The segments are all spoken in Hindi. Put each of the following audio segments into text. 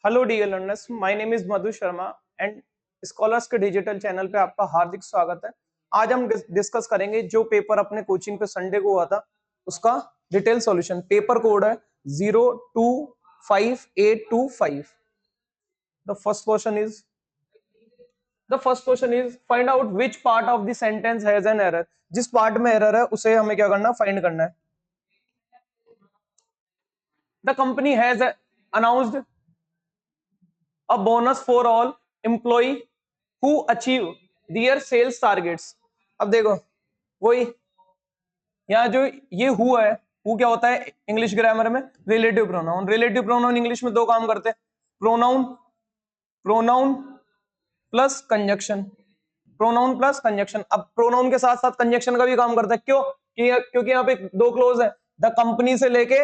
Hello dear learners, my name is Madhu Sharma and scholars के डिजिटल चैनल पे आपका हार्दिक स्वागत है। आज हम डिस्कस करेंगे जो पेपर अपने कोचिंग पे संडे को हुआ था उसका डिटेल सॉल्यूशन। पेपर कोड है 025825। The first question is find out which part of the sentence has an error. जिस पार्ट में एरर है उसे हमें क्या करना, फाइंड करना है। The company has announced a bonus for all employee who achieve their sales targets। अब देखो वही यहाँ जो ये हु है, हु क्या होता है इंग्लिश ग्रामर में? Relative pronoun. Relative pronoun English में दो काम करते हैं, pronoun pronoun plus conjunction. Pronoun plus conjunction. अब प्रोनाउन के साथ साथ कंजक्शन का भी काम करता है। क्यों? क्योंकि यहाँ पे दो क्लोज है, द कंपनी से लेके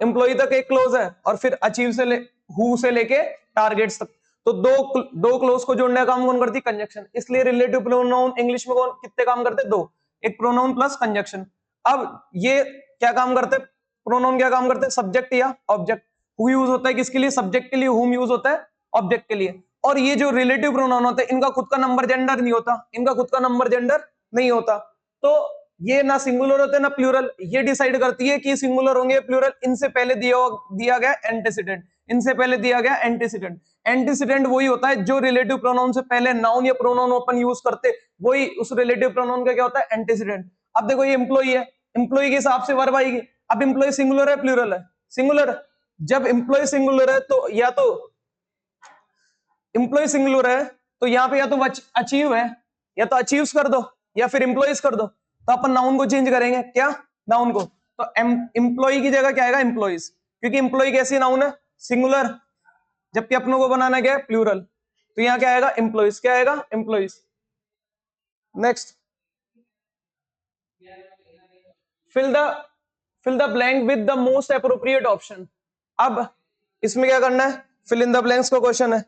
एम्प्लॉय तक एक क्लोज है और फिर अचीव से हु से लेके टारगेट्स तक। तो दो क्लोज को जोड़ने का काम कौन करती है? कंजक्शन। इसलिए रिलेटिव प्रोनाउन इंग्लिश में कौन कितने काम करते हैं? दो। एक प्रोनाउन प्लस कंजक्शन। अब ये क्या काम करते हैं? प्रोनाउन क्या काम करते हैं? सब्जेक्ट या ऑब्जेक्ट। हु यूज होता है किसके लिए? सब्जेक्ट के लिए। हुम यूज होता है ऑब्जेक्ट के लिए। और ये जो रिलेटिव प्रोनाउन होते हैं इनका खुद का नंबर जेंडर नहीं होता, इनका खुद का नंबर जेंडर नहीं होता। तो ये ना सिंगुलर होते ना प्लूरल। ये डिसाइड करती है कि सिंगुलर होंगे प्लूरल इनसे पहले दिया गया एंटीसीडेंट। इनसे पहले दिया गया एंटीसीडेंट। एंटीसीडेंट वही होता है जो रिलेटिव प्रोनाउन से पहले नाउन या प्रोनाउन ओपन यूज करते, वही उस रिलेटिव प्रोनाउन का क्या होता है? एंटीसीडेंट। अब देखो ये एम्प्लॉई है, एम्प्लॉई के हिसाब से वर्ब आएगी। अब एम्प्लॉई सिंगुलर है प्लूरल है? सिंगुलर। जब एम्प्लॉय सिंगुलर है तो या तो एम्प्लॉय सिंगुलर है तो यहाँ पे या तो अचीव है या तो अचीव्स कर दो या फिर एम्प्लॉइज कर दो। तो अपन नाउन को चेंज करेंगे, क्या? नाउन को। तो एम्प्लॉय की जगह क्या आएगा? एम्प्लॉइज। क्योंकि एम्प्लॉय कैसी नाउन है? सिंगुलर। जबकि अपनों को बनाना क्या है? प्लूरल। तो यहाँ क्या आएगा? एम्प्लॉइज। क्या आएगा? Employees. Next, fill the blank with the most appropriate option. अब इसमें क्या करना है? फिल इन द ब्लैंक्स का क्वेश्चन है।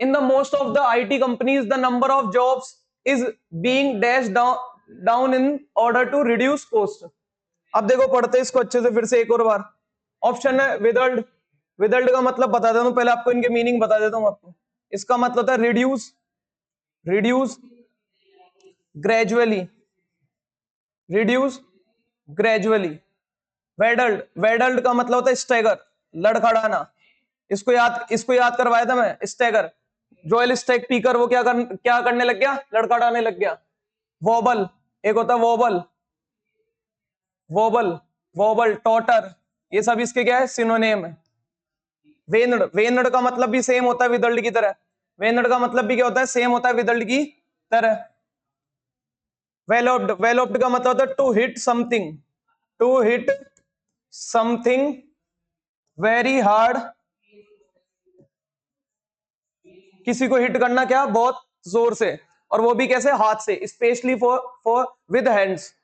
In the most of the IT companies, the number of jobs is being dashed down in order to reduce cost। अब देखो पढ़ते इसको अच्छे से फिर से एक और बार। ऑप्शन है विदल्ड। विदल्ड का मतलब बता देता हूं, पहले आपको इनके मीनिंग बता देता हूं आपको। इसका मतलब होता है reduce, reduce gradually, reduce gradually. Whittled, whittled का मतलब होता है स्टैगर, लड़खड़ाना। इसको याद करवाया था मैं, स्टैगर। जोएल स्टैग पीकर वो क्या करने लग गया? लड़खड़ाने लग गया। वोबल, एक होता है वोबल, वोबल, वोबल, टॉटर, ये सब इसके क्या है? सिनोनिम है। वेनड, वेनड का मतलब भी सेम होता है विदल्ड की तरह। वेनड का मतलब भी क्या होता है? सेम होता है विदल्ड की तरह। वेलोप्ड, वेलोप्ड का मतलब होता है to hit something, to hit something very hard. किसी को हिट करना क्या? बहुत जोर से, और वो भी कैसे? हाथ से, स्पेशली फॉर विद हैंड्स।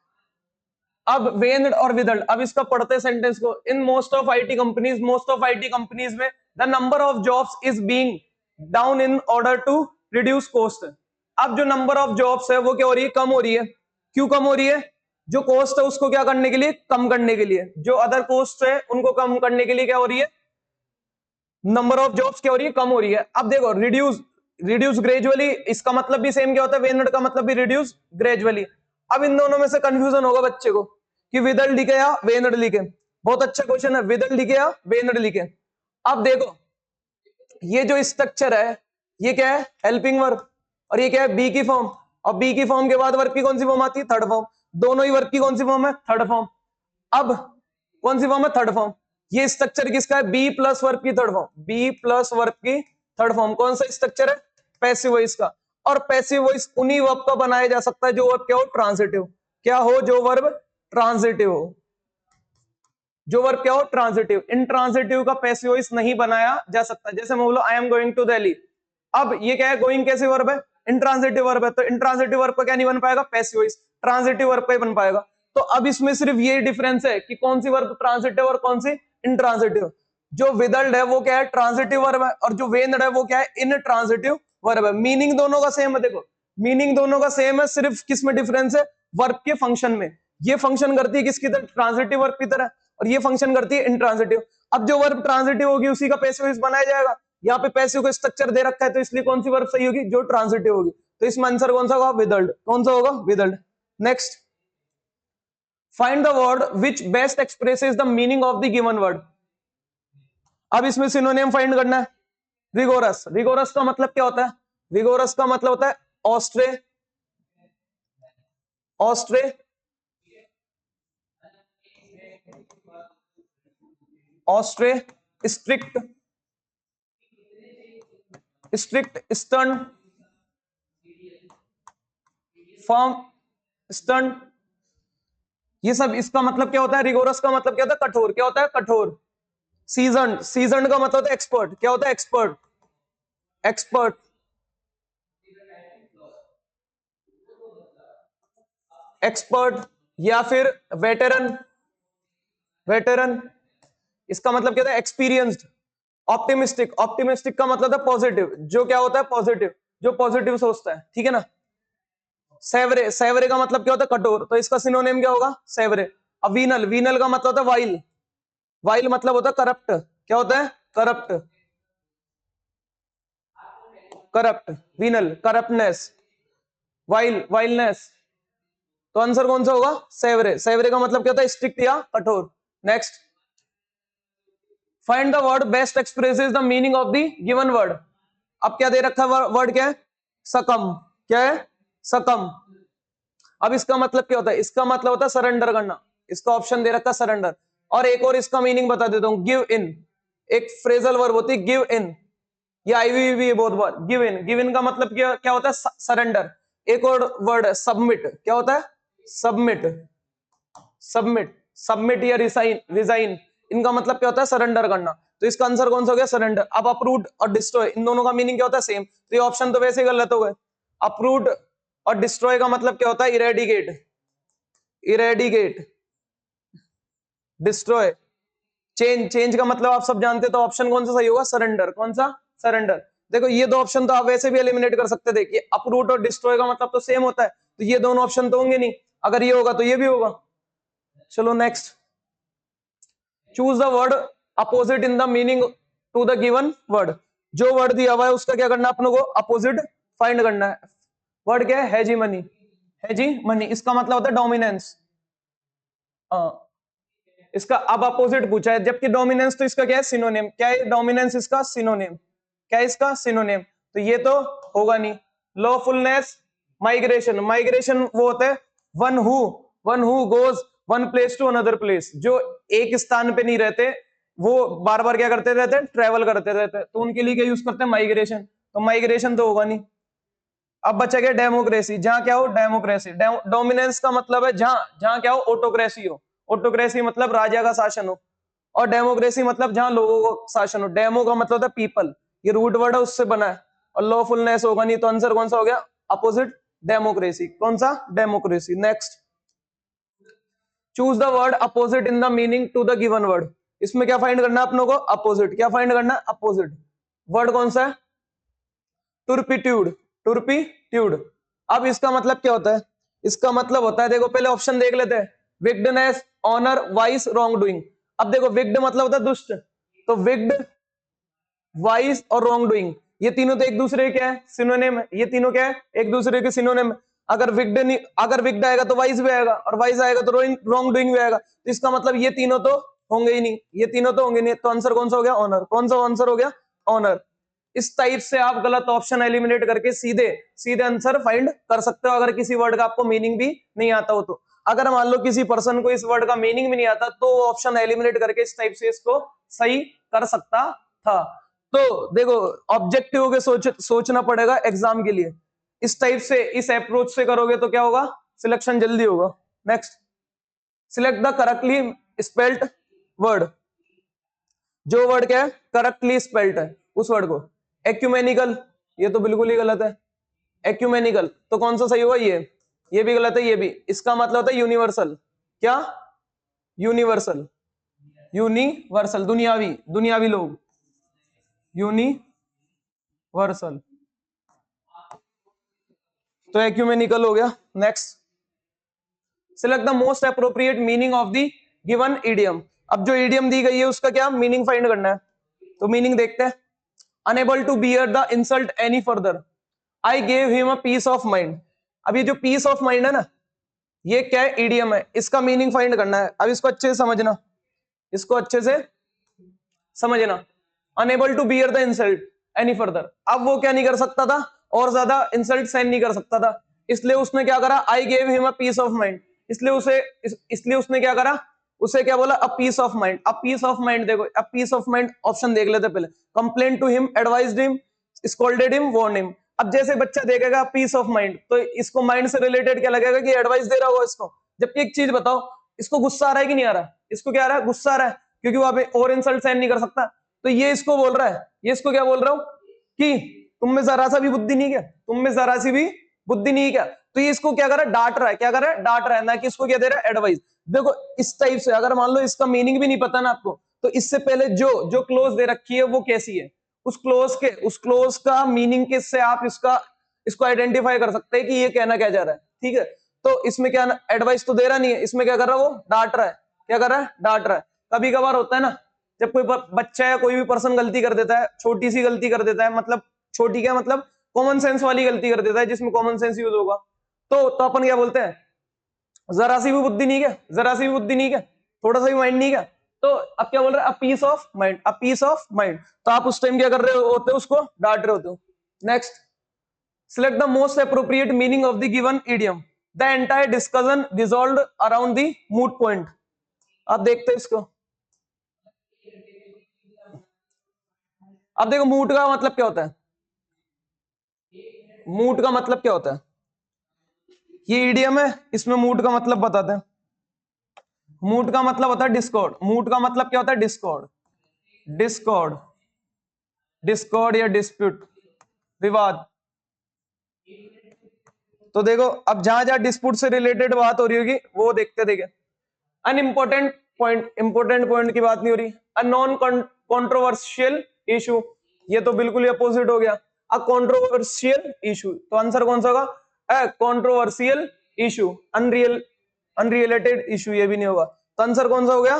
अब वेन्ड और विदल्ड। अब इसका पढ़ते सेंटेंस को। In most of IT companies, most of IT companies में the number of jobs is being down in order to reduce cost. अब जो नंबर ऑफ जॉब्स है वो क्या हो रही है? कम हो रही है। क्यों कम हो रही है? जो कॉस्ट है उसको क्या करने के लिए? कम करने के लिए। जो अदर कॉस्ट है उनको कम करने के लिए क्या हो रही है? नंबर ऑफ जॉब्स क्या हो रही है? कम हो रही है। अब देखो रिड्यूस, रिड्यूस ग्रेजुअली, इसका मतलब भी सेम क्या होता है? वेनड का मतलब भी रिड्यूस ग्रेजुअली। अब इन दोनों में से कंफ्यूजन होगा बच्चे को कि विदल्ड लिखे या वेनड लिखे। बहुत अच्छा क्वेश्चन है, विदल्ड लिखे या वेनड लिखे। अब देखो ये जो स्ट्रक्चर है ये क्या है? Helping verb. और ये क्या है? बी की फॉर्म। और बी की फॉर्म के बाद वर्ब की कौन सी फॉर्म आती है? Third form. दोनों ही वर्ब की कौन सी फॉर्म है? Third form. अब कौन सी फॉर्म है? Third form. ये स्ट्रक्चर किसका है? बी प्लस वर्ब की third form. Be plus verb की थर्ड फॉर्म। कौन सा स्ट्रक्चर है? पैसिव वॉइस का। और पैसिव वॉइस उन्हीं वर्ब का बनाया जा सकता है जो वर्ब क्या हो? ट्रांजिटिव। क्या हो? जो वर्ब ट्रांजिटिव हो। जो वर्ब क्या हो? ट्रांजिटिव। इंट्रांजिटिव का पैसिव वॉइस नहीं बनाया जा सकता। जैसे मैं बोलो I am going to Delhi. अब ये क्या है? गोइंग कैसे वर्ब है? इंट्रांजिटिव वर्ब है। तो इंट्रांजिटिव वर्ब का क्या नहीं बन पाएगा? Passive voice. ट्रांजिटिव वर्ब का ही बन पाएगा। तो अब इसमें सिर्फ ये डिफरेंस है कि कौन सी वर्ब ट्रांजिटिव और कौन सी इंट्रांजिटिव। जो विदल्ड है वो क्या है? ट्रांजिटिव वर्ब है। और जो वेन्ड है वो क्या है? इन ट्रांजिटिव वर्ब है। मीनिंग दोनों का सेम है। देखो मीनिंग दोनों का सेम है, सिर्फ किस में डिफरेंस है? वर्ब के फंक्शन में। ये फंक्शन करती है किसकी तरह? ट्रांजिटिव वर्ब की तरह। और ये फंक्शन करती है इंट्रांजिटिव। अब जो वर्ब ट्रांजिटिव होगी उसी का पैसिव वॉइस बनाया जाएगा। यहाँ पे पैसिव को स्ट्रक्चर दे रखा है, तो इसलिए कौन सी वर्ब सही होगी, जो ट्रांजिटिव होगी। तो इसमें आंसर कौन सा होगा, विदल्ड। कौन सा होगा, whittled. Next, find the word which best expresses the meaning of the given word. अब इसमें सिनोनिम फाइंड करना है। रिगोरस, रिगोरस का मतलब क्या होता है, रिगोरस का मतलब होता है austere, austere, austere, strict, strict, stern, firm, stern, ये सब इसका मतलब क्या होता है। रिगोरस का मतलब क्या होता है, कठोर। क्या होता है, कठोर। सीजन, सीजन का मतलब होता है एक्सपर्ट। क्या होता है, एक्सपर्ट, एक्सपर्ट, एक्सपर्ट, या फिर वेटरन, वेटरन, इसका मतलब क्या होता है, एक्सपीरियंस्ड। ऑप्टिमिस्टिक, ऑप्टिमिस्टिक का मतलब है पॉजिटिव, जो क्या होता है, पॉजिटिव, जो पॉजिटिव सोचता है, ठीक है ना। सेवरे, सेवरे का मतलब क्या होता है, कठोर, तो इसका सिनोनिम क्या होगा, सेवरे। अब वीनल, वीनल का मतलब होता है वाइल, वाइल मतलब होता है करप्ट। क्या होता है, करप्ट, करप्ट, वीनल, करप्टनेस, वाइल, वाइलनेस। तो आंसर कौन सा होगा, सेवरे। सेवरे का मतलब क्या होता है, स्ट्रिक्ट या कठोर। Next, find the word best expresses the meaning of the given word. अब क्या दे रखा है, वर्ड क्या है, सकम। क्या है, सकम। अब इसका मतलब क्या होता है, इसका मतलब होता है सरेंडर करना। इसका ऑप्शन दे रखा है सरेंडर। और एक और इसका मीनिंग बता देता हूं, गिव इन, एक फ्रेजल वर्ब होती है गिव इन, ये आई भी बहुत बार। गिव इन, गिव इन का मतलब क्या क्या होता है, सरेंडर। एक और वर्ड है सबमिट। क्या होता है, सबमिट, सबमिट, सबमिट या रिसाइन, रिजाइन, इनका मतलब क्या होता है, सरेंडर करना। तो इसका आंसर कौन सा हो गया, सरेंडर। अब अप्रूव और डिस्ट्रॉय, इन दोनों का मीनिंग क्या होता है, सेम। तो ये ऑप्शन तो वैसे गलत हो गए। अप्रूव और डिस्ट्रॉय का मतलब क्या होता है, eradicate, eradicate, destroy, change, change का मतलब आप सब जानते, तो ऑप्शन कौन सा सही होगा, सरेंडर। कौन सा, सरेंडर। देखो ये दो ऑप्शन तो आप वैसे भी एलिमिनेट कर सकते थे, कि अपरूट और डिस्ट्रॉय का मतलब तो सेम होता है, तो ये दोनों ऑप्शन तो होंगे नहीं। अगर ये होगा तो ये भी होगा। चलो next, choose the word opposite in the meaning to the given word. जो वर्ड दिया हुआ है उसका क्या करना है, अपनों को अपोजिट फाइंड करना है। वर्ड क्या है, हेजीमनी, हेजीमनी, इसका मतलब होता है डोमिनेंस। इसका अब अपोजिट पूछा है, जबकि डोमिनेंस तो इसका क्या है, सिनोनिम। क्या है डोमिनेंस, इसका सिनोनिम। क्या है इसका, सिनोनिम। तो ये तो होगा नहीं। लॉफुलनेस, माइग्रेशन, माइग्रेशन वो होता है one who, one who goes one place to another place, जो एक स्थान पे नहीं रहते, वो बार बार क्या करते रहते हैं, ट्रेवल करते रहते हैं, तो उनके लिए क्या यूज करते हैं, माइग्रेशन। तो माइग्रेशन तो होगा नहीं। अब बचा गया डेमोक्रेसी, जहां क्या हो, डेमोक्रेसी। डोमिनेंस का मतलब है जहां, जहां क्या हो, ऑटोक्रेसी हो। ऑटोक्रेसी मतलब राजा का शासन हो, और डेमोक्रेसी मतलब जहां लोगों का शासन हो। डेमो का मतलब है पीपल, ये रूट वर्ड है, उससे बना है। और लॉफुलनेस होगा नहीं, तो आंसर कौन सा हो गया, अपोजिट, डेमोक्रेसी। कौन सा, democracy. Next, choose the word opposite in the meaning to the given word. इसमें क्या फाइंड करना है अपनों को, अपोजिट। क्या फाइंड करना है, अपोजिट। वर्ड कौन सा है, टुर्पिट्यूड, टुर्पिट्यूड। अब इसका मतलब क्या होता है, इसका मतलब होता है, देखो पहले ऑप्शन देख लेते हैं। विक्डनेस, ऑनर, वाइस, रॉन्ग डूइंग। अब देखो विक्ड मतलब होता है दुष्ट, तो विक्ड, वाइस और रॉन्ग डूइंग, ये तीनों तो एक दूसरे के क्या है, सिनोनिम है। ये तीनों क्या है, एक दूसरे के सिनोनिम है। अगर विक्ड नहीं, अगर विक्ड आएगा तो वाइस भी आएगा, और वाइस आएगा तो रॉन्ग डूइंग भी आएगा। तो इसका मतलब ये तीनों तो होंगे ही नहीं, ये तीनों तो होंगे नहीं। तो आंसर कौन सा हो गया, ऑनर। कौन सा आंसर हो गया, ऑनर। इस टाइप से आप गलत ऑप्शन एलिमिनेट करके सीधे सीधे आंसर फाइंड कर सकते हो, अगर किसी वर्ड का आपको मीनिंग भी नहीं आता हो तो। अगर मान लो किसी पर्सन को इस वर्ड का मीनिंग भी नहीं आता, तो ऑप्शन एलिमिनेट करके इस टाइप से इसको सही कर सकता था। तो देखो ऑब्जेक्टिव के सोचना पड़ेगा एग्जाम के लिए। इस टाइप से, इस अप्रोच से करोगे तो क्या होगा, सिलेक्शन जल्दी होगा। Next, select the correctly spelled word. जो वर्ड क्या है, करेक्टली स्पेल्ड है, उस वर्ड को। एक्यूमेनिकल, ये तो बिल्कुल ही गलत है। एक्यूमेनिकल तो कौन सा सही होगा, ये भी गलत है, ये भी। इसका मतलब होता है यूनिवर्सल। क्या, यूनिवर्सल, यूनिवर्सल, दुनियावी, दुनियावी लोग, यूनिवर्सल, तो एक्यूमेनिकल हो गया। Next, select the most appropriate meaning of the given idiom. अब जो इडियम दी गई है उसका क्या मीनिंग फाइंड करना है, तो मीनिंग देखते हैं। Unable to bear the insult any further, I gave him a piece of mind. अब ये जो पीस ऑफ माइंड है ना, ये क्या है, इडियम है, इसका मीनिंग फाइंड करना है। अब इसको अच्छे से समझना, इसको अच्छे से समझना। Unable to bear the insult any further, अब वो क्या नहीं कर सकता था, और ज्यादा इंसल्ट सहन नहीं कर सकता था, इसलिए उसने क्या करा, I gave him a piece of mind, इसलिए उसने क्या करा, उसे क्या बोला, a piece of mind. A piece of mind देखो, a piece of mind option देख लेते पहले। Complain to him, advised him, scolded him, warn him. अब जैसे बच्चा देखेगा पीस ऑफ माइंड, तो इसको माइंड से रिलेटेड क्या लगेगा कि एडवाइस दे रहा होगा इसको। जबकि एक चीज बताओ, इसको गुस्सा आ रहा है कि नहीं आ रहा, इसको क्या आ रहा है, गुस्सा आ रहा है, क्योंकि वो अभी और इंसल्ट सहन नहीं कर सकता। तो ये इसको बोल रहा है, ये इसको क्या बोल रहा हूं कि तुम में जरा सा भी बुद्धि नहीं क्या, तुम में जरा सी भी बुद्धि नहीं क्या। तो ये इसको क्या कर रहा है, डांट रहा है, क्या कर रहा है, डांट रहा है, ना कि इसको क्या दे रहा है, एडवाइस। देखो इस टाइप से अगर मान लो इसका मीनिंग भी नहीं पता ना आपको, तो इससे पहले जो जो क्लोज दे रखी है वो कैसी है, उस क्लोज का मीनिंग किससे आप इसको आइडेंटिफाई कर सकते हैं कि ये कहना क्या जा रहा है। ठीक है, तो इसमें क्या एडवाइस तो दे रहा नहीं है, इसमें क्या कर रहा है, वो डांट रहा है, क्या कर रहा है, डांट रहा है। कभी कभार होता है ना, जब कोई बच्चा या कोई भी पर्सन गलती कर देता है, छोटी सी गलती कर देता है, मतलब छोटी क्या मतलब कॉमन सेंस वाली गलती कर देता है, जिसमें कॉमन सेंस यूज होगा, तो अपन क्या बोलते हैं, जरा सी भी बुद्धि नहीं क्या, जरा सी भी बुद्धि नहीं क्या, थोड़ा सा भी माइंड नहीं क्या। तो अब क्या बोल रहे हैं, a piece of mind, a piece of mind. तो आप उस टाइम क्या कर रहे होते हो, उसको डांट रहे होते हो। Next, select the most appropriate meaning of the given idiom, the entire discussion resolved around the moot point। आप देखते हैं इसको, अब देखो मूट का मतलब क्या होता है, मूट का मतलब क्या होता है, ये इडियम है, इसमें मूट का मतलब बताते हैं। मूट का मतलब होता है डिस्कॉर्ड, मूट का मतलब क्या होता है, डिस्कॉर्ड, डिस्कॉर्ड, डिस्कॉर्ड या डिस्प्यूट, विवाद। तो देखो अब जहां जहां डिस्प्यूट से रिलेटेड बात हो रही होगी वो देखते देखे। अन इंपॉर्टेंट पॉइंट की बात नहीं हो रही। अ नॉन कंट्रोवर्शियल इशू, ये तो बिल्कुल ही अपोजिट हो गया। अ कंट्रोवर्शियल इशू, तो आंसर कौन सा होगा, अ कंट्रोवर्शियल इशू। अनरिलेटेड इशू ये भी नहीं होगा, तो आंसर कौन सा हो गया,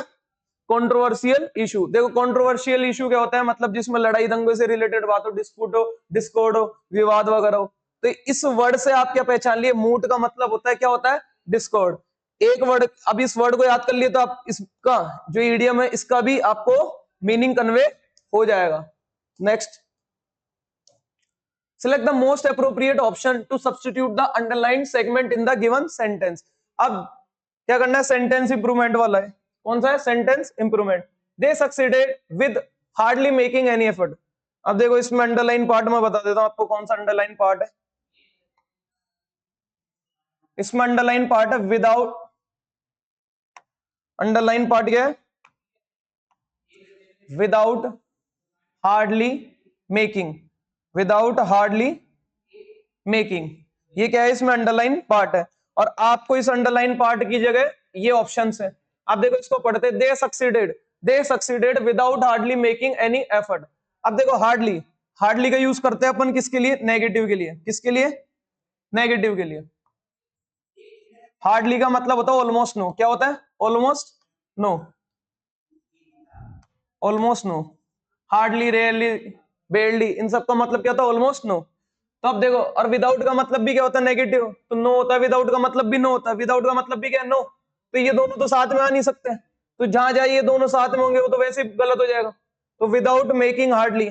कंट्रोवर्शियल इशू। देखो कंट्रोवर्शियल इशू क्या होता है, मतलब जिसमें लड़ाई दंगे से रिलेटेड बात हो, डिस्प्यूट हो, डिस्कॉर्ड हो, विवाद वगैरह हो। तो इस वर्ड से आप क्या पहचान लिए, मूट का मतलब होता है, क्या होता है, डिस्कॉर्ड। एक वर्ड, अब इस वर्ड को याद कर लिए तो आप इसका जो इडियम है इसका भी आपको मीनिंग कन्वे हो जाएगा। Next, select the most appropriate option to substitute the underlined segment in the given sentence। अब क्या करना है, सेंटेंस इंप्रूवमेंट वाला है, कौन सा है, sentence improvement. They succeeded with hardly making any effort. अब देखो इसमें अंडरलाइन पार्ट मैं बता देता हूं आपको कौन सा अंडरलाइन पार्ट है। इसमें अंडरलाइन पार्ट है विदाउट, अंडरलाइन पार्ट क्या है, without hardly making, without hardly making, ये क्या है, इसमें अंडरलाइन पार्ट है। और आपको इस अंडरलाइन पार्ट की जगह ये ऑप्शंस है, आप देखो इसको पढ़ते, दे succeeded without hardly making any effort. अब देखो हार्डली, हार्डली का यूज करते हैं अपन किसके लिए, नेगेटिव के लिए, किसके लिए, नेगेटिव के लिए। हार्डली का मतलब होता है ऑलमोस्ट नो, क्या होता है, almost no, almost no. Hardly, rarely, barely, इन सब का मतलब क्या होता है, ऑलमोस्ट नो। तो अब देखो, और विदाउट का मतलब भी क्या होता है, नेगेटिव, तो नो होता है, विदाउट का मतलब भी नो होता है, विदाउट का मतलब भी क्या है, नो। तो ये दोनों तो साथ में आ नहीं सकते, तो जहां जहां ये दोनों साथ में होंगे वो तो वैसे गलत हो जाएगा। तो without making hardly,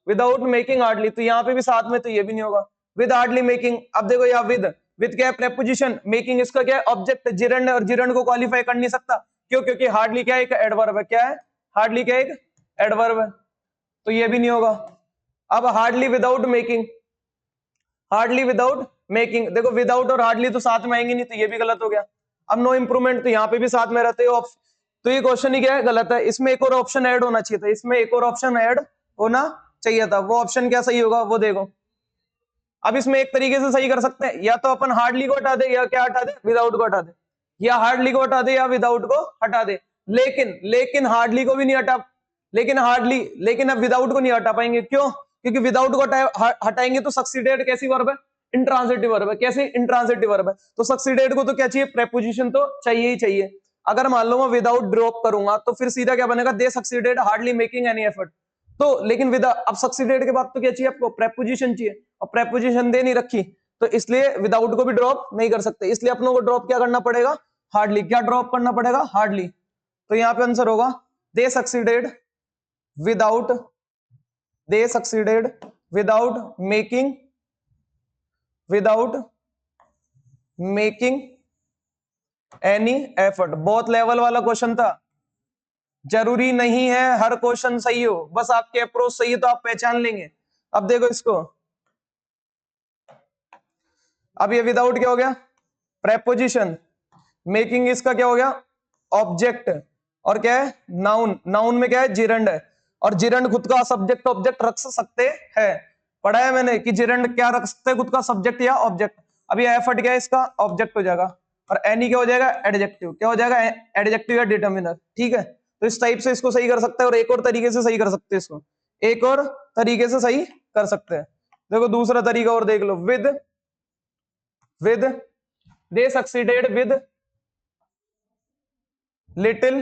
without making hardly, तो यहाँ पे भी साथ में, तो ये भी नहीं होगा। विद हार्डली मेकिंग, अब देखो यहाँ विद क्या है, प्रेपोजिशन, मेकिंग इसका क्या है, ऑब्जेक्ट, जिरंड, और जिरंड को क्वालिफाई कर नहीं सकता, क्यों, क्योंकि हार्डली क्या है, एक एडवर्ब है, क्या है, हार्डली क्या है, एक एडवर्ब है, तो ये भी नहीं होगा। अब hardly without making, hardly without making, देखो विदाउट और हार्डली तो साथ में आएंगे नहीं, तो ये भी गलत हो गया। अब नो इंप्रूवमेंट, तो यहाँ पे भी साथ में रहते हो, तो ये क्वेश्चन ही क्या है, गलत है। इसमें एक और ऑप्शन ऐड होना चाहिए था, इसमें एक और ऑप्शन ऐड होना चाहिए था, वो ऑप्शन क्या सही होगा वो देखो। अब इसमें एक तरीके से सही कर सकते हैं, या तो अपन हार्डली को हटा दे, या क्या हटा दे, विदाउट को हटा दे, या हार्डली को हटा दे या विदाउट को हटा दे। लेकिन हार्डली को भी नहीं हटा, लेकिन अब विदाउट को नहीं हटा पाएंगे, क्यों, क्योंकि विदाउट को हटाएंगे तो सक्सीडेड कैसी वर्ब है, इंट्रांजिटिव वर्ब है, कैसे इंट्रांजिटिव वर्ब है, तो सक्सीडेड को तो क्या चाहिए, प्रेपोजिशन तो चाहिए ही चाहिए। अगर मान लो मैं विदाउट ड्रॉप करूंगा तो फिर सीधा क्या बनेगा, दे succeeded hardly making any effort. तो लेकिन विद अब सक्सीडेड के बाद तो क्या चाहिए आपको, प्रेपोजिशन चाहिए, और प्रेपोजिशन दे नहीं रखी, तो इसलिए विदाउट को भी ड्रॉप नहीं कर सकते, इसलिए अपनों को ड्रॉप क्या करना पड़ेगा, हार्डली। क्या ड्रॉप करना पड़ेगा, हार्डली। तो यहां पे आंसर होगा दे सक्सीडेड विदाउट, दे succeeded without making any effort. बहुत लेवल वाला क्वेश्चन था, जरूरी नहीं है हर क्वेश्चन सही हो, बस आपके अप्रोच सही है तो आप पहचान लेंगे। अब देखो इसको, अब ये विदाउट क्या हो गया, प्रेपोजिशन, मेकिंग इसका क्या हो गया, ऑब्जेक्ट, और क्या है, नाउन। नाउन में क्या है, जिरंड है, और जिरंड खुद का सब्जेक्ट ऑब्जेक्ट रख सकते हैं। पढ़ा है मैंने कि जिरंड क्या रख सकते हैं, खुद का सब्जेक्ट या ऑब्जेक्ट। अब ये एफर्ट क्या है, इसका ऑब्जेक्ट हो जाएगा, और एनी क्या हो जाएगा, एडजेक्टिव। क्या हो जाएगा, एडजेक्टिव या डिटर्मिनर। ठीक है, तो इस टाइप से इसको सही कर सकते हैं, और एक और तरीके से सही कर सकते हैं इसको, एक और तरीके से सही कर सकते हैं। देखो दूसरा तरीका और देख लो, with they succeeded with little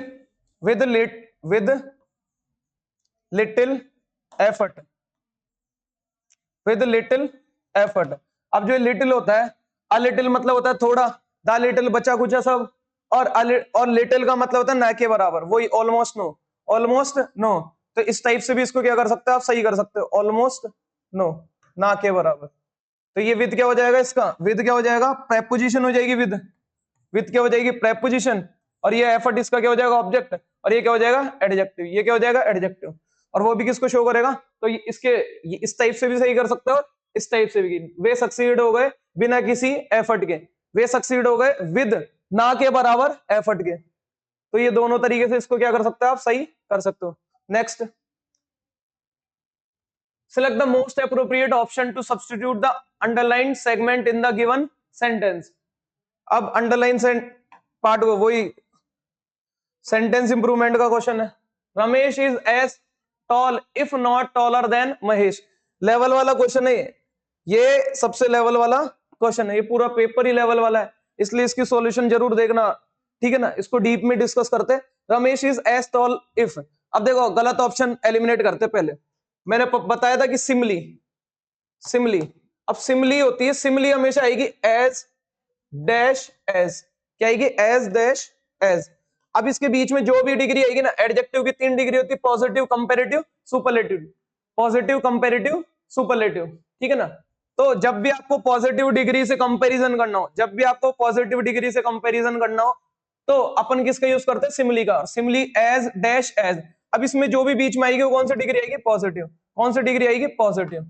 effort, with little effort. अब जो लिटिल होता है, अ लिटिल मतलब होता है थोड़ा, द लिटिल बचा कुचा सब, और लिटिल का मतलब होता है ना के बराबर, वही ऑलमोस्ट नो। तो इस टाइप से भी इसको क्या कर सकते हो आप, सही कर सकते हो, ऑलमोस्ट नो, ना के बराबर। तो ये विद क्या हो जाएगा, इसका विद क्या हो जाएगा, प्रेपोजिशन हो जाएगी, विद क्या हो जाएगी, प्रेपोजिशन, और ये एफर्ट इसका क्या हो जाएगा, ऑब्जेक्ट, और ये क्या हो जाएगा, एडजेक्टिव। ये क्या हो जाएगा, एडजेक्टिव, और वो भी किसको शो करेगा, तो ये इस टाइप से भी सही कर सकते हो, इस टाइप से भी। वे सक्सीड हो गए बिना किसी एफर्ट के, वे सक्सीड हो गए विद ना के बराबर एफर्ट के। तो ये दोनों तरीके से इसको क्या कर सकते हो आप, सही कर सकते हो। Next, select the most appropriate option to substitute the underlined segment in the given sentence। अब अंडरलाइन पार्ट को, वही सेंटेंस इंप्रूवमेंट का क्वेश्चन है। Ramesh is as tall if not taller than Mahesh. Level वाला क्वेश्चन है ये सबसे लेवल वाला क्वेश्चन है, ये पूरा पेपर ही लेवल वाला है, इसलिए इसकी सॉल्यूशन जरूर देखना, ठीक है ना। इसको डीप में डिस्कस करते हैं। Ramesh is as tall if, अब देखो गलत ऑप्शन एलिमिनेट करते पहले। मैंने बताया था कि सिमली, अब सिमली होती है, सिमली हमेशा आएगी एज डैश एज, क्या आएगी, एज डैश एज। अब इसके बीच में जो भी डिग्री आएगी ना, एडजेक्टिव की 3 डिग्री होती है, positive, comparative, superlative, positive, comparative, superlative, ठीक है ना। तो जब भी आपको पॉजिटिव डिग्री से कंपैरिजन करना हो, जब भी आपको पॉजिटिव डिग्री से कंपैरिजन करना हो, तो अपन किसका यूज करते हैं, सिमली का, सिमली एज डैश एज। अब इसमें जो भी बीच में आएगी वो कौन सी डिग्री आएगी, पॉजिटिव। कौन सी डिग्री आएगी, पॉजिटिव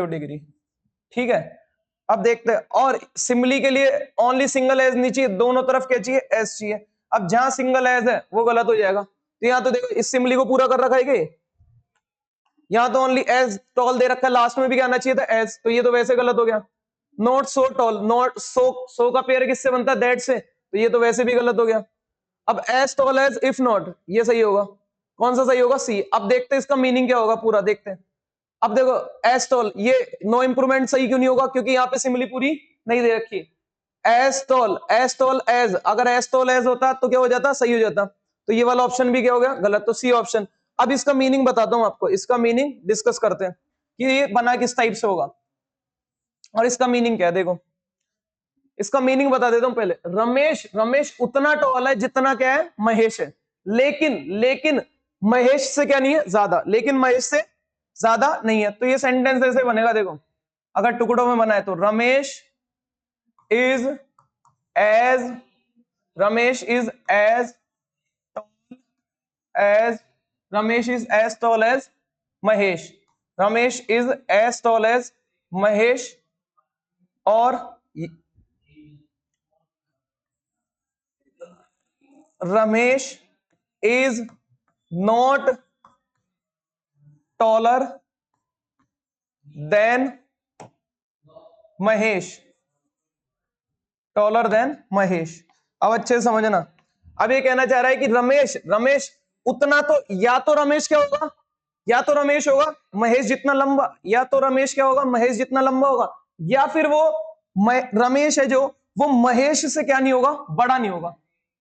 डिग्री, ठीक है। अब देखते हैं, और सिमली के लिए ओनली सिंगल एज नहीं चाहिए, दोनों तरफ क्या चाहिए, एज चाहिए। अब जहां सिंगल एज है वो गलत हो जाएगा, तो यहां तो देखो इस सिमली को पूरा कर रखा है कि यहां तो ओनली एज टॉल दे रखा है, लास्ट में भी क्या आना चाहिए था, एज, तो ये तो वैसे गलत हो गया। Not so tall, not so का पेयर किससे बनता है, दैट से, तो ये तो वैसे भी गलत हो गया। अब as tall as if not, ये सही होगा। कौन सा सही होगा, सी। अब देखते हैं इसका मीनिंग क्या होगा, पूरा देखते हैं। अब देखो एज टॉल, ये नो इंप्रूवमेंट सही क्यों नहीं होगा, क्योंकि यहाँ पे सिमली पूरी नहीं दे रखी। एज टॉल एज, अगर एज टॉल एज होता तो क्या हो जाता, सही हो जाता। तो ये वाला ऑप्शन भी क्या हो गया, गलत, तो सी ऑप्शन। अब इसका मीनिंग बताता हूं आपको, इसका मीनिंग डिस्कस करते हैं कि ये बना किस टाइप से होगा, और इसका मीनिंग क्या है। देखो इसका मीनिंग बता देता हूं पहले। रमेश उतना टॉल है जितना क्या है, महेश है, लेकिन महेश से क्या नहीं है, ज्यादा, लेकिन महेश से ज्यादा नहीं है। तो ये सेंटेंस ऐसे बनेगा, देखो अगर टुकड़ों में बना है तो Ramesh is as tall as Mahesh, Ramesh is as tall as Mahesh, और Ramesh is not taller than Mahesh, अब अच्छे से समझना। अब ये कहना चाह रहा है कि रमेश उतना, तो या तो रमेश क्या होगा, या तो रमेश होगा महेश जितना लंबा, या तो रमेश क्या होगा, महेश जितना लंबा होगा, या फिर वो रमेश है जो वो महेश से क्या नहीं होगा, बड़ा नहीं होगा।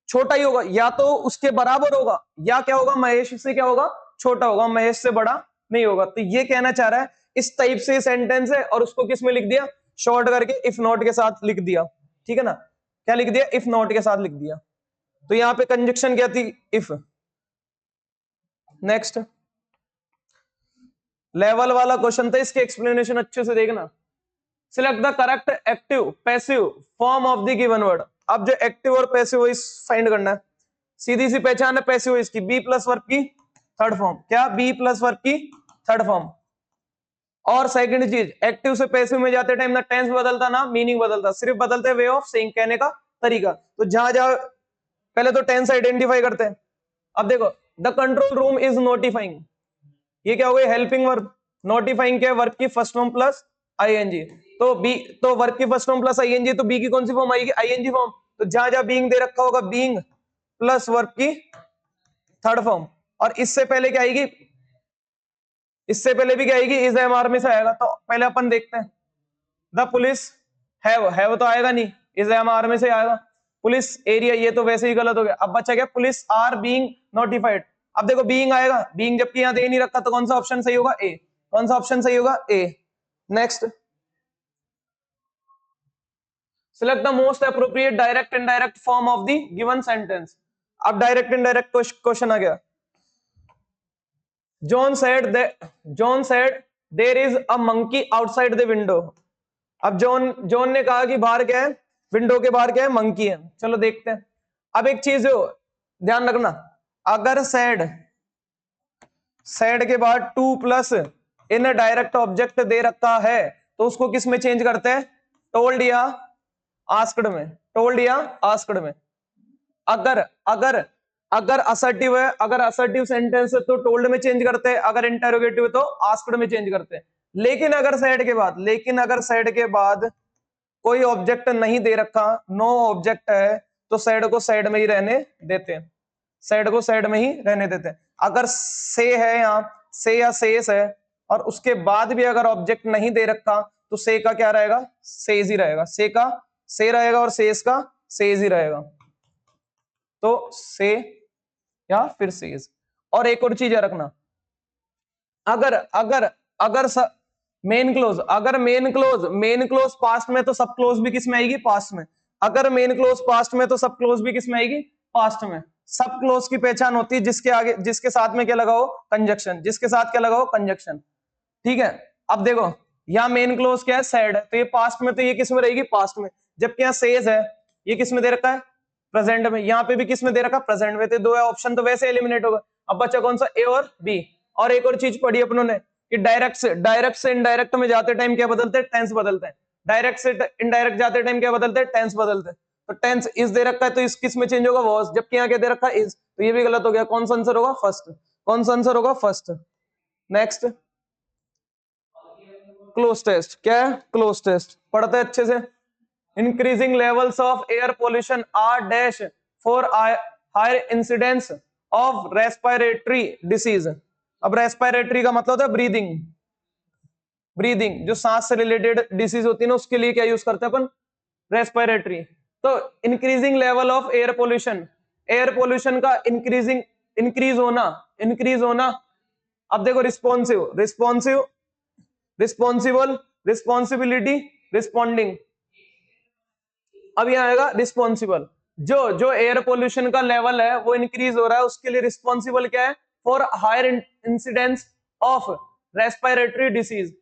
छोटा ही होगा, या तो उसके बराबर होगा या क्या होगा, महेश से क्या होगा, छोटा होगा, महेश से बड़ा नहीं होगा। तो ये कहना चाह रहा है इस टाइप से सेंटेंस है, और उसको किस में लिख दिया, शॉर्ट करके इफ नॉट के साथ लिख दिया, ठीक है ना, क्या लिख दिया, इफ नॉट के साथ लिख दिया। तो यहां पे कंजक्शन क्या थी, इफ। नेक्स्ट लेवल वाला क्वेश्चन था, इसके एक्सप्लेनेशन अच्छे से देखना। Select the correct active passive form of the given word. अब जो एक्टिव और पैसिव वॉइस फाइंड करना है, सीधी सी पहचान है पैसिव वॉइस की, बी प्लस वर्ब की थर्ड फॉर्म, क्या, बी प्लस वर्ब की थर्ड फॉर्म। और सेकंड चीज, एक्टिव से पैसिव में जाते टाइम ना टेंस बदलता ना मीनिंग बदलता, सिर्फ बदलते वे ऑफ सेइंग, कहने का तरीका। तो जहां जहां पहले तो टेंस आइडेंटिफाई करते हैं। अब देखो, the control room is notifying, ये क्या हो गई, हेल्पिंग वर्ब। नोटिफाइंग क्या है, वर्ब की फर्स्ट फॉर्म प्लस आईएनजी। तो बी, तो वर्ब की फर्स्ट फॉर्म प्लस आईएनजी, तो बी की कौन सी फॉर्म आएगी, आईएनजी फॉर्म। तो जहां जहां बीइंग दे रखा होगा, बीइंग प्लस वर्ब की थर्ड फॉर्म। और इससे पहले क्या आएगी, इससे पहले भी क्या आएगी, इस एमआर में से आएगा। तो पहले अपन देखते हैं, द पुलिस हैव तो आएगा नहीं, इस एमआर में से आएगा। पुलिस एरिया, ये तो वैसे ही गलत हो गया। अब बचा क्या, पुलिस आर बीइंग नोटिफाइड। अब देखो बीइंग आएगा, बीइंग जबकि यहां दे नहीं रखा, तो कौन सा ऑप्शन सही होगा, ए। कौन सा ऑप्शन सही होगा, A. Next, select the most appropriate direct indirect form of the given sentence. अब डायरेक्ट इनडायरेक्ट क्वेश्चन आ गया। John said there is a monkey outside the window। अब जॉन ने कहा कि बाहर क्या है, विंडो के बाहर क्या है, मंकी है। चलो देखते हैं। अब एक चीज हो ध्यान रखना, अगर सैड के बाद to plus indirect object दे रखा है, तो उसको किस में चेंज करते हैं, टोल्ड या आस्क्ड में, टोल्ड या आस्क्ड में। अगर अगर अगर असर्टिव है, अगर असर्टिव सेंटेंस है तो टोल्ड में चेंज करते हैं, अगर इंटरोगेटिव तो आस्क्ड में चेंज करते हैं। लेकिन अगर सैड के बाद कोई ऑब्जेक्ट नहीं दे रखा, नो ऑब्जेक्ट है, तो सैड को सैड में ही रहने देते हैं, सैड को सैड में ही रहने देते हैं। अगर से है, यहाँ से या सेस है, और उसके बाद भी अगर ऑब्जेक्ट नहीं दे रखा, तो से का क्या रहेगा, सेज ही रहेगा, से का से रहेगा और सेस का सेज ही रहेगा। तो से या फिर सेज। और एक और चीज है रखना, अगर अगर अगर मेन क्लोज, अगर मेन क्लोज पास्ट में, तो सब क्लोज भी किस में आएगी, पास्ट में। अगर मेन क्लोज पास्ट में, तो सब क्लोज भी किस में आएगी, पास्ट में। सब क्लोज की पहचान होती है जिसके आगे, जिसके साथ में क्या लगा हो, कंजक्शन, जिसके साथ क्या लगा हो, कंजक्शन, ठीक है। अब देखो, यहाँ मेन क्लोज क्या है, सैड है, तो ये पास्ट में, तो ये किस में रहेगी, पास्ट में। जबकि यहाँ सेज है, ये किस में दे रखा है, प्रेजेंट में। यहाँ पे भी किस में दे रखा, प्रेजेंट में। तो दो ऑप्शन तो वैसे एलिमिनेट होगा। अब बच्चा कौन सा, ए और बी। और एक और चीज पढ़ी अपनों ने कि डायरेक्ट से इनडायरेक्ट में जाते टाइम क्या बदलते हैं, टेंस बदलते हैं। डायरेक्ट से इनडायरेक्ट जाते टाइम क्या बदलते हैं, टेंस बदलते हैं। तो टेंस इज दे रखा है, तो इस किस में चेंज होगा, वॉज। जबकि यहाँ क्या दे रखा है, इज। तो ये भी गलत हो गया। कौन सा आंसर होगा, फर्स्ट। कौन सा आंसर होगा, फर्स्ट। Next, cloze test. क्या है, क्लोज टेस्ट, पढ़ते हैं अच्छे से। Increasing levels of air pollution are dash for higher incidence of respiratory disease. अब रेस्पिरेटरी का मतलब होता है ब्रीदिंग, ब्रीदिंग जो सांस से रिलेटेड डिसीज होती है ना, उसके लिए क्या यूज करते हैं अपन, रेस्पिरेटरी। तो increasing level of air pollution का इंक्रीज होना। अब देखो, रिस्पॉन्सिबल, रिस्पॉन्सिबिलिटी, रिस्पॉन्डिंग। अब यहां आएगा रिस्पॉन्सिबल। जो एयर पोल्यूशन का लेवल है वो इंक्रीज हो रहा है, उसके लिए रिस्पॉन्सिबल क्या है, for higher incidence of respiratory disease.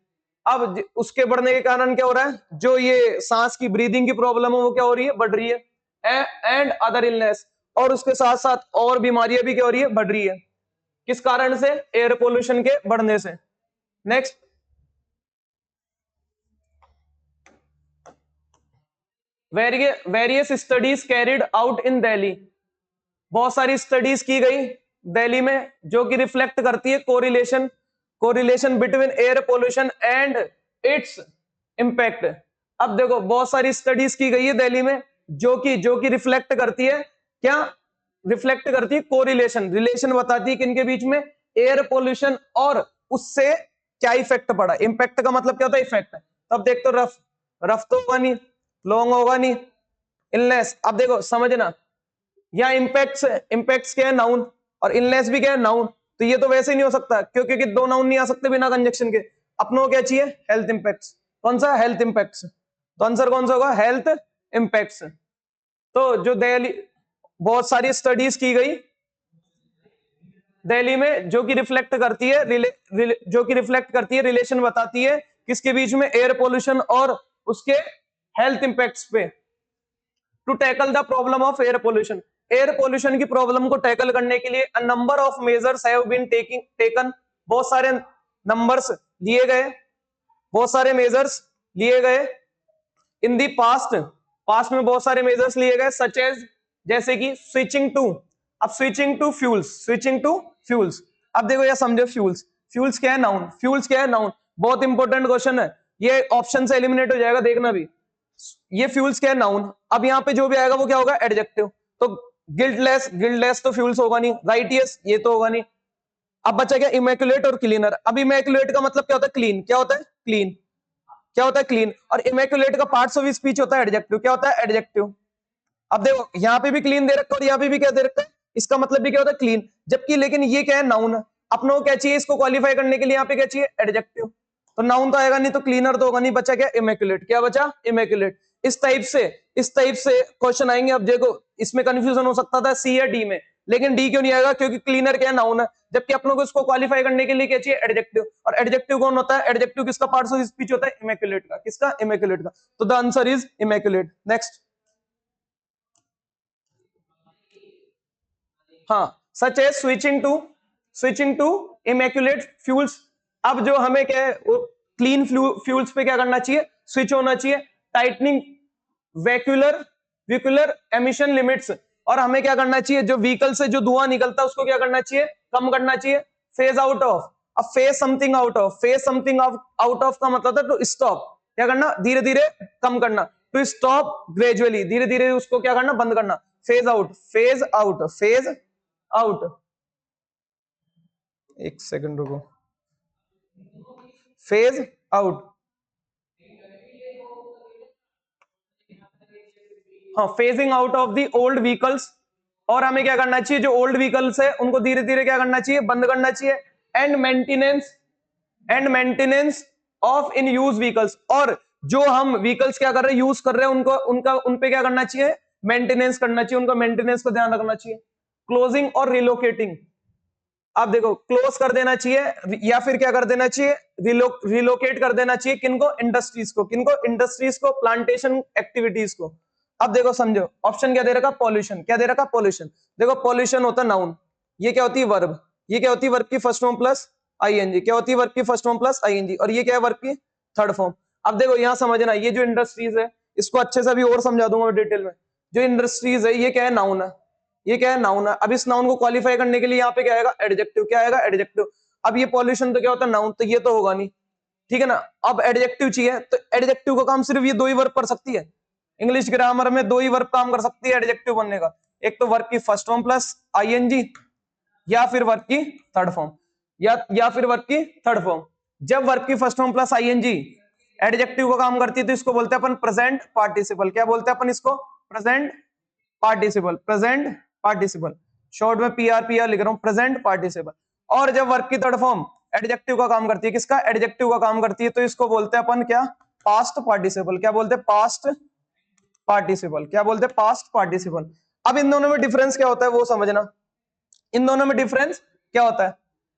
अब उसके बढ़ने के कारण क्या हो रहा है, जो ये सांस की ब्रीदिंग की प्रॉब्लम है वो क्या हो रही है, बढ़ रही है। एंड अदर इलनेस, और उसके साथ साथ और बीमारियां भी क्या हो रही है, बढ़ रही है। किस कारण से, एयर पोल्यूशन के बढ़ने से। Next, various studies carried out in Delhi. बहुत सारी स्टडीज की गई दिल्ली में जो कि रिफ्लेक्ट करती है correlation between air pollution and it's impact. अब देखो, बहुत सारी स्टडीज की गई है दिल्ली में जो कि रिफ्लेक्ट करती है, क्या रिफ्लेक्ट करती है, कोरिलेशन, रिलेशन बताती है किनके बीच में, एयर पोल्यूशन और उससे क्या इफेक्ट पड़ा। इंपैक्ट का मतलब क्या होता है, इफेक्ट। तब देखते हो, रफ तो होगा नहीं, लॉन्ग होगा नहीं, इलनेस। अब देखो समझना, या इम्पैक्ट्स, इम्पैक्ट्स क्या है नाउन, और इलनेस भी क्या है नाउन। तो ये तो वैसे ही नहीं हो सकता, क्योंकि दो नाउन नहीं आ सकते बिना कंजक्शन के। अपनों को क्या चाहिए, हेल्थ इम्पैक्ट्स। कौन सा, हेल्थ इम्पैक्ट्स। तो आंसर कौन सा होगा, हेल्थ इम्पैक्ट्स। तो जो दिल्ली, बहुत सारी स्टडीज की गई दिल्ली में, जो कि रिफ्लेक्ट करती है जो कि रिफ्लेक्ट करती है, रिलेशन बताती है किसके बीच में, एयर पोल्यूशन और उसके हेल्थ इम्पैक्ट्स पे। To tackle the problem of air pollution, air pollution की प्रॉब्लम को टैकल करने के लिए number of measures have been taken, बहुत सारे नंबर्स लिए गए, बहुत सारे मेजर्स लिए गए इन दी पास्ट, पास्ट में बहुत सारे मेजर्स लिए गए, सच एज, जैसे कि स्विचिंग टू, अब switching to fuels, switching to fuels. अब देखो ये समझो, फ्यूल्स, फ्यूल्स क्या है, नाउन, फ्यूल्स क्या है, नाउन। बहुत इंपॉर्टेंट क्वेश्चन है ये, ऑप्शन से एलिमिनेट हो जाएगा, देखना भी। ये फ्यूल्स क्या है, नाउन। अब यहाँ पे जो भी आएगा वो क्या होगा, एडजेक्टिव। तो गिल्टलेस, गिल्टलेस तो फ्यूल्स होगा नहीं, राइटियस ये तो होगा नहीं। अब बचा क्या, इमेकुलेट और क्लीनर। अब इमेकुलेट का मतलब क्या होता है, क्लीन, क्या होता है, क्लीन, क्या होता है, क्लीन। और इमेकुलेट का पार्ट्स ऑफ स्पीच होता है एडजेक्टिव, क्या होता है, एडजेक्टिव। अब देखो यहाँ पे भी क्लीन दे रखा है और यहाँ पे भी क्या दे रखा है, इसका मतलब भी क्या होता है, क्लीन। जबकि लेकिन ये क्या है, नाउन। अपनों को क्या चाहिए, इसको क्वालिफाई करने के लिए यहाँ पे क्या चाहिए, एडजेक्टिव। तो नाउन तो आएगा नहीं, तो क्लीनर तो होगा नहीं, बचा क्या, इमेकुलेट, क्या बचा, इमेकुलेट। इस टाइप से क्वेश्चन आएंगे। अब देखो इसमें कंफ्यूजन हो सकता था सी या डी में, लेकिन डी क्यों नहीं आएगा, क्योंकि क्लीनर क्या है, नाउन है। जबकि अपनों को इसको क्वालिफाई करने के लिए क्या चाहिए, एडजेक्टिव। और एडजेक्टिव कौन होता है, एडजेक्टिव किसका पार्ट ऑफ स्पीच होता है, इमेकुलेट का, किसका, इमेकुलेट का। तो the answer is immaculate. Next, हाँ, सच है स्विचिंग टू इमेक्युलेट फ्यूल्स। अब जो हमें क्या है, क्लीन फ्यूल्स पे क्या करना चाहिए, स्विच होना चाहिए। Tightening vacuolar vehicular emission limits, और हमें क्या करना चाहिए, जो व्हीकल से जो धुआं निकलता है उसको क्या करना चाहिए, कम करना चाहिए। फेज आउट ऑफ, अब phase something out of, phase something out of का मतलब था टू स्टॉप, क्या करना, धीरे धीरे कम करना। टू स्टॉप ग्रेजुअली, धीरे धीरे उसको क्या करना, बंद करना। Phase out, phase out, phase out. एक सेकंड रुको, फेज आउट, हाँ, phasing out of the old vehicles. और हमें क्या करना चाहिए, जो ओल्ड व्हीकल्स है उनको धीरे धीरे क्या करना चाहिए, बंद करना चाहिए। And maintenance of in use vehicles, और जो हम व्हीकल्स क्या कर रहे हैं, यूज कर रहे हैं, उनको उनका उन पे क्या करना चाहिए, मेंटेनेंस करना चाहिए, उनका मेंटेनेंस का ध्यान रखना चाहिए। क्लोजिंग और रिलोकेटिंग, आप देखो क्लोज कर देना चाहिए या फिर क्या कर देना चाहिए, रिलोकेट कर देना चाहिए, किनको, इंडस्ट्रीज को, किनको, इंडस्ट्रीज को, प्लांटेशन एक्टिविटीज को। अब देखो समझो, ऑप्शन क्या दे रखा, पॉल्यूशन, क्या दे रखा, पॉल्यूशन। देखो पॉल्यूशन होता है नाउन, ये क्या होती है, वर्ब, ये क्या होती है, वर्ब की फर्स्ट फॉर्म प्लस आईएनजी, क्या होती है, वर्ब की फर्स्ट फॉर्म प्लस आईएनजी, और ये क्या है, वर्ब की थर्ड फॉर्म। अब देखो यहां समझना, ये जो इंडस्ट्रीज है, इसको अच्छे से अभी और समझा दूंगा डिटेल में। जो इंडस्ट्रीज है ये क्या है, नाउन है, ये क्या है, नाउन है। अब इस नाउन को क्वालिफाई करने के लिए यहाँ पे क्या आएगा, एडजेक्टिव, क्या आएगा, एडजेक्टिव। अब ये पॉल्यूशन तो क्या होता है, नाउन, तो ये तो होगा नहीं, ठीक है ना। अब एडजेक्टिव चाहिए, तो एडजेक्टिव का काम सिर्फ ये दो ही वर्ब कर सकती है, इंग्लिश ग्रामर में दो ही वर्ब काम कर सकती है एडजेक्टिव बनने का। एक तो वर्ब की फर्स्ट फॉर्म प्लस आईएनजी, या फिर वर्ब की थर्ड फॉर्म, या फिर वर्ब की थर्ड फॉर्म। जब वर्ब की first form plus ING adjective का काम करती है, तो इसको बोलते हैं अपन प्रेजेंट पार्टिसिपल, क्या बोलते हैं अपन इसको, present participle, present participle, short में पीआर लिख रहा हूं, प्रेजेंट पार्टिसिपल। और जब वर्ब की थर्ड फॉर्म एडजेक्टिव का काम करती है, किसका, एडजेक्टिव का काम करती है, तो इसको बोलते हैं अपन क्या, पास्ट पार्टिसिपल, क्या बोलते हैं, पास्ट पार्टिसिपल, क्या बोलते हैं, पास्ट पार्टिसिपल। अब इन दोनों में डिफरेंस क्या होता है वो समझना, इन दोनों में डिफरेंस क्या होता है।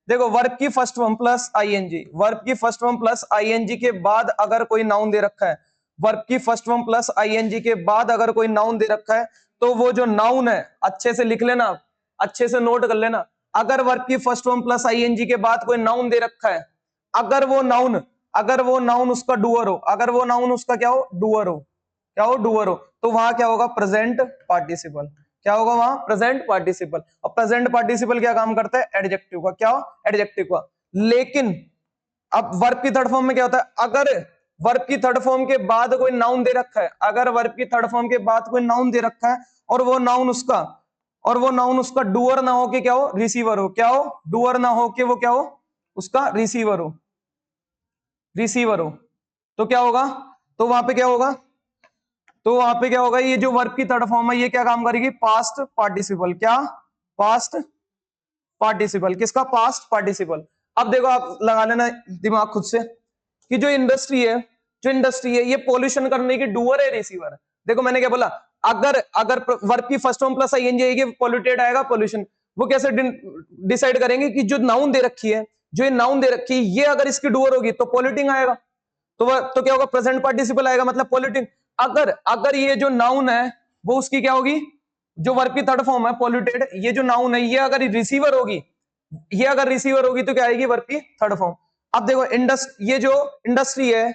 देखो वर्ब की first form plus ING, verb की फर्स्ट फॉर्म प्लस आईएनजी के बाद अगर कोई नाउन दे रखा है, वर्ब की फर्स्ट फॉर्म प्लस आईएनजी के बाद अगर कोई नाउन दे रखा है, तो वो जो नाउन है, अच्छे से लिख लेना, अच्छे से नोट कर लेना। अगर वर्ब की फर्स्ट फॉर्म प्लस आईएनजी के बाद कोई नाउन दे रखा है, अगर वो नाउन उसका डूअर हो, अगर वो नाउन उसका क्या हो, डूअर हो, क्या हो, डूअर हो, तो वहां क्या होगा, प्रेजेंट पार्टिसिपल, क्या होगा वहां, प्रेजेंट पार्टिसिपल। और प्रेजेंट पार्टिसिपल क्या काम करता है, एडजेक्टिव का, क्या हो, एडजेक्टिव का। लेकिन अब वर्ब की थर्ड फॉर्म में क्या होता है, अगर वर्ब की थर्ड फॉर्म के बाद कोई नाउन दे रखा है, अगर वर्ब की थर्ड फॉर्म के बाद कोई नाउन दे रखा है, और वो नाउन उसका डूअर ना हो के क्या हो, रिसीवर हो, क्या हो, डूअर ना हो के वो क्या हो, उसका रिसीवर हो, रिसीवर हो, तो क्या होगा, तो वहां पे क्या होगा, तो वहां पे क्या होगा, ये जो वर्ब की थर्ड फॉर्म है ये क्या काम करेगी, पास्ट पार्टिसिपल। क्या, पास्ट पार्टिसिपल। किसका, पास्ट पार्टिसिपल। अब देखो आप लगा लेना दिमाग खुद से कि जो इंडस्ट्री है, जो इंडस्ट्री है ये पॉल्यूशन करने की डूअर है रिसीवर है। देखो मैंने क्या बोला, अगर अगर वर्ब की फर्स्ट फॉर्म प्लस आईएनजी आएगी, पॉल्यूटेड आएगा, पॉल्यूशन। वो कैसे डिसाइड करेंगे कि जो नाउन दे रखी है, जो ये नाउन दे रखी है, ये अगर इसकी डूअर होगी तो पॉल्यूटिंग आएगा, तो वह तो क्या होगा, प्रेजेंट पार्टिसिपल आएगा, मतलब पॉल्यूटिंग। अगर अगर ये जो नाउन है वो उसकी क्या होगी, जो वर्ब की थर्ड फॉर्म है पॉल्यूटेड, ये जो नाउन है ये अगर रिसीवर होगी, ये अगर रिसीवर होगी तो क्या आएगी, वर्ब की थर्ड फॉर्म। अब देखो ये जो इंडस्ट्री है,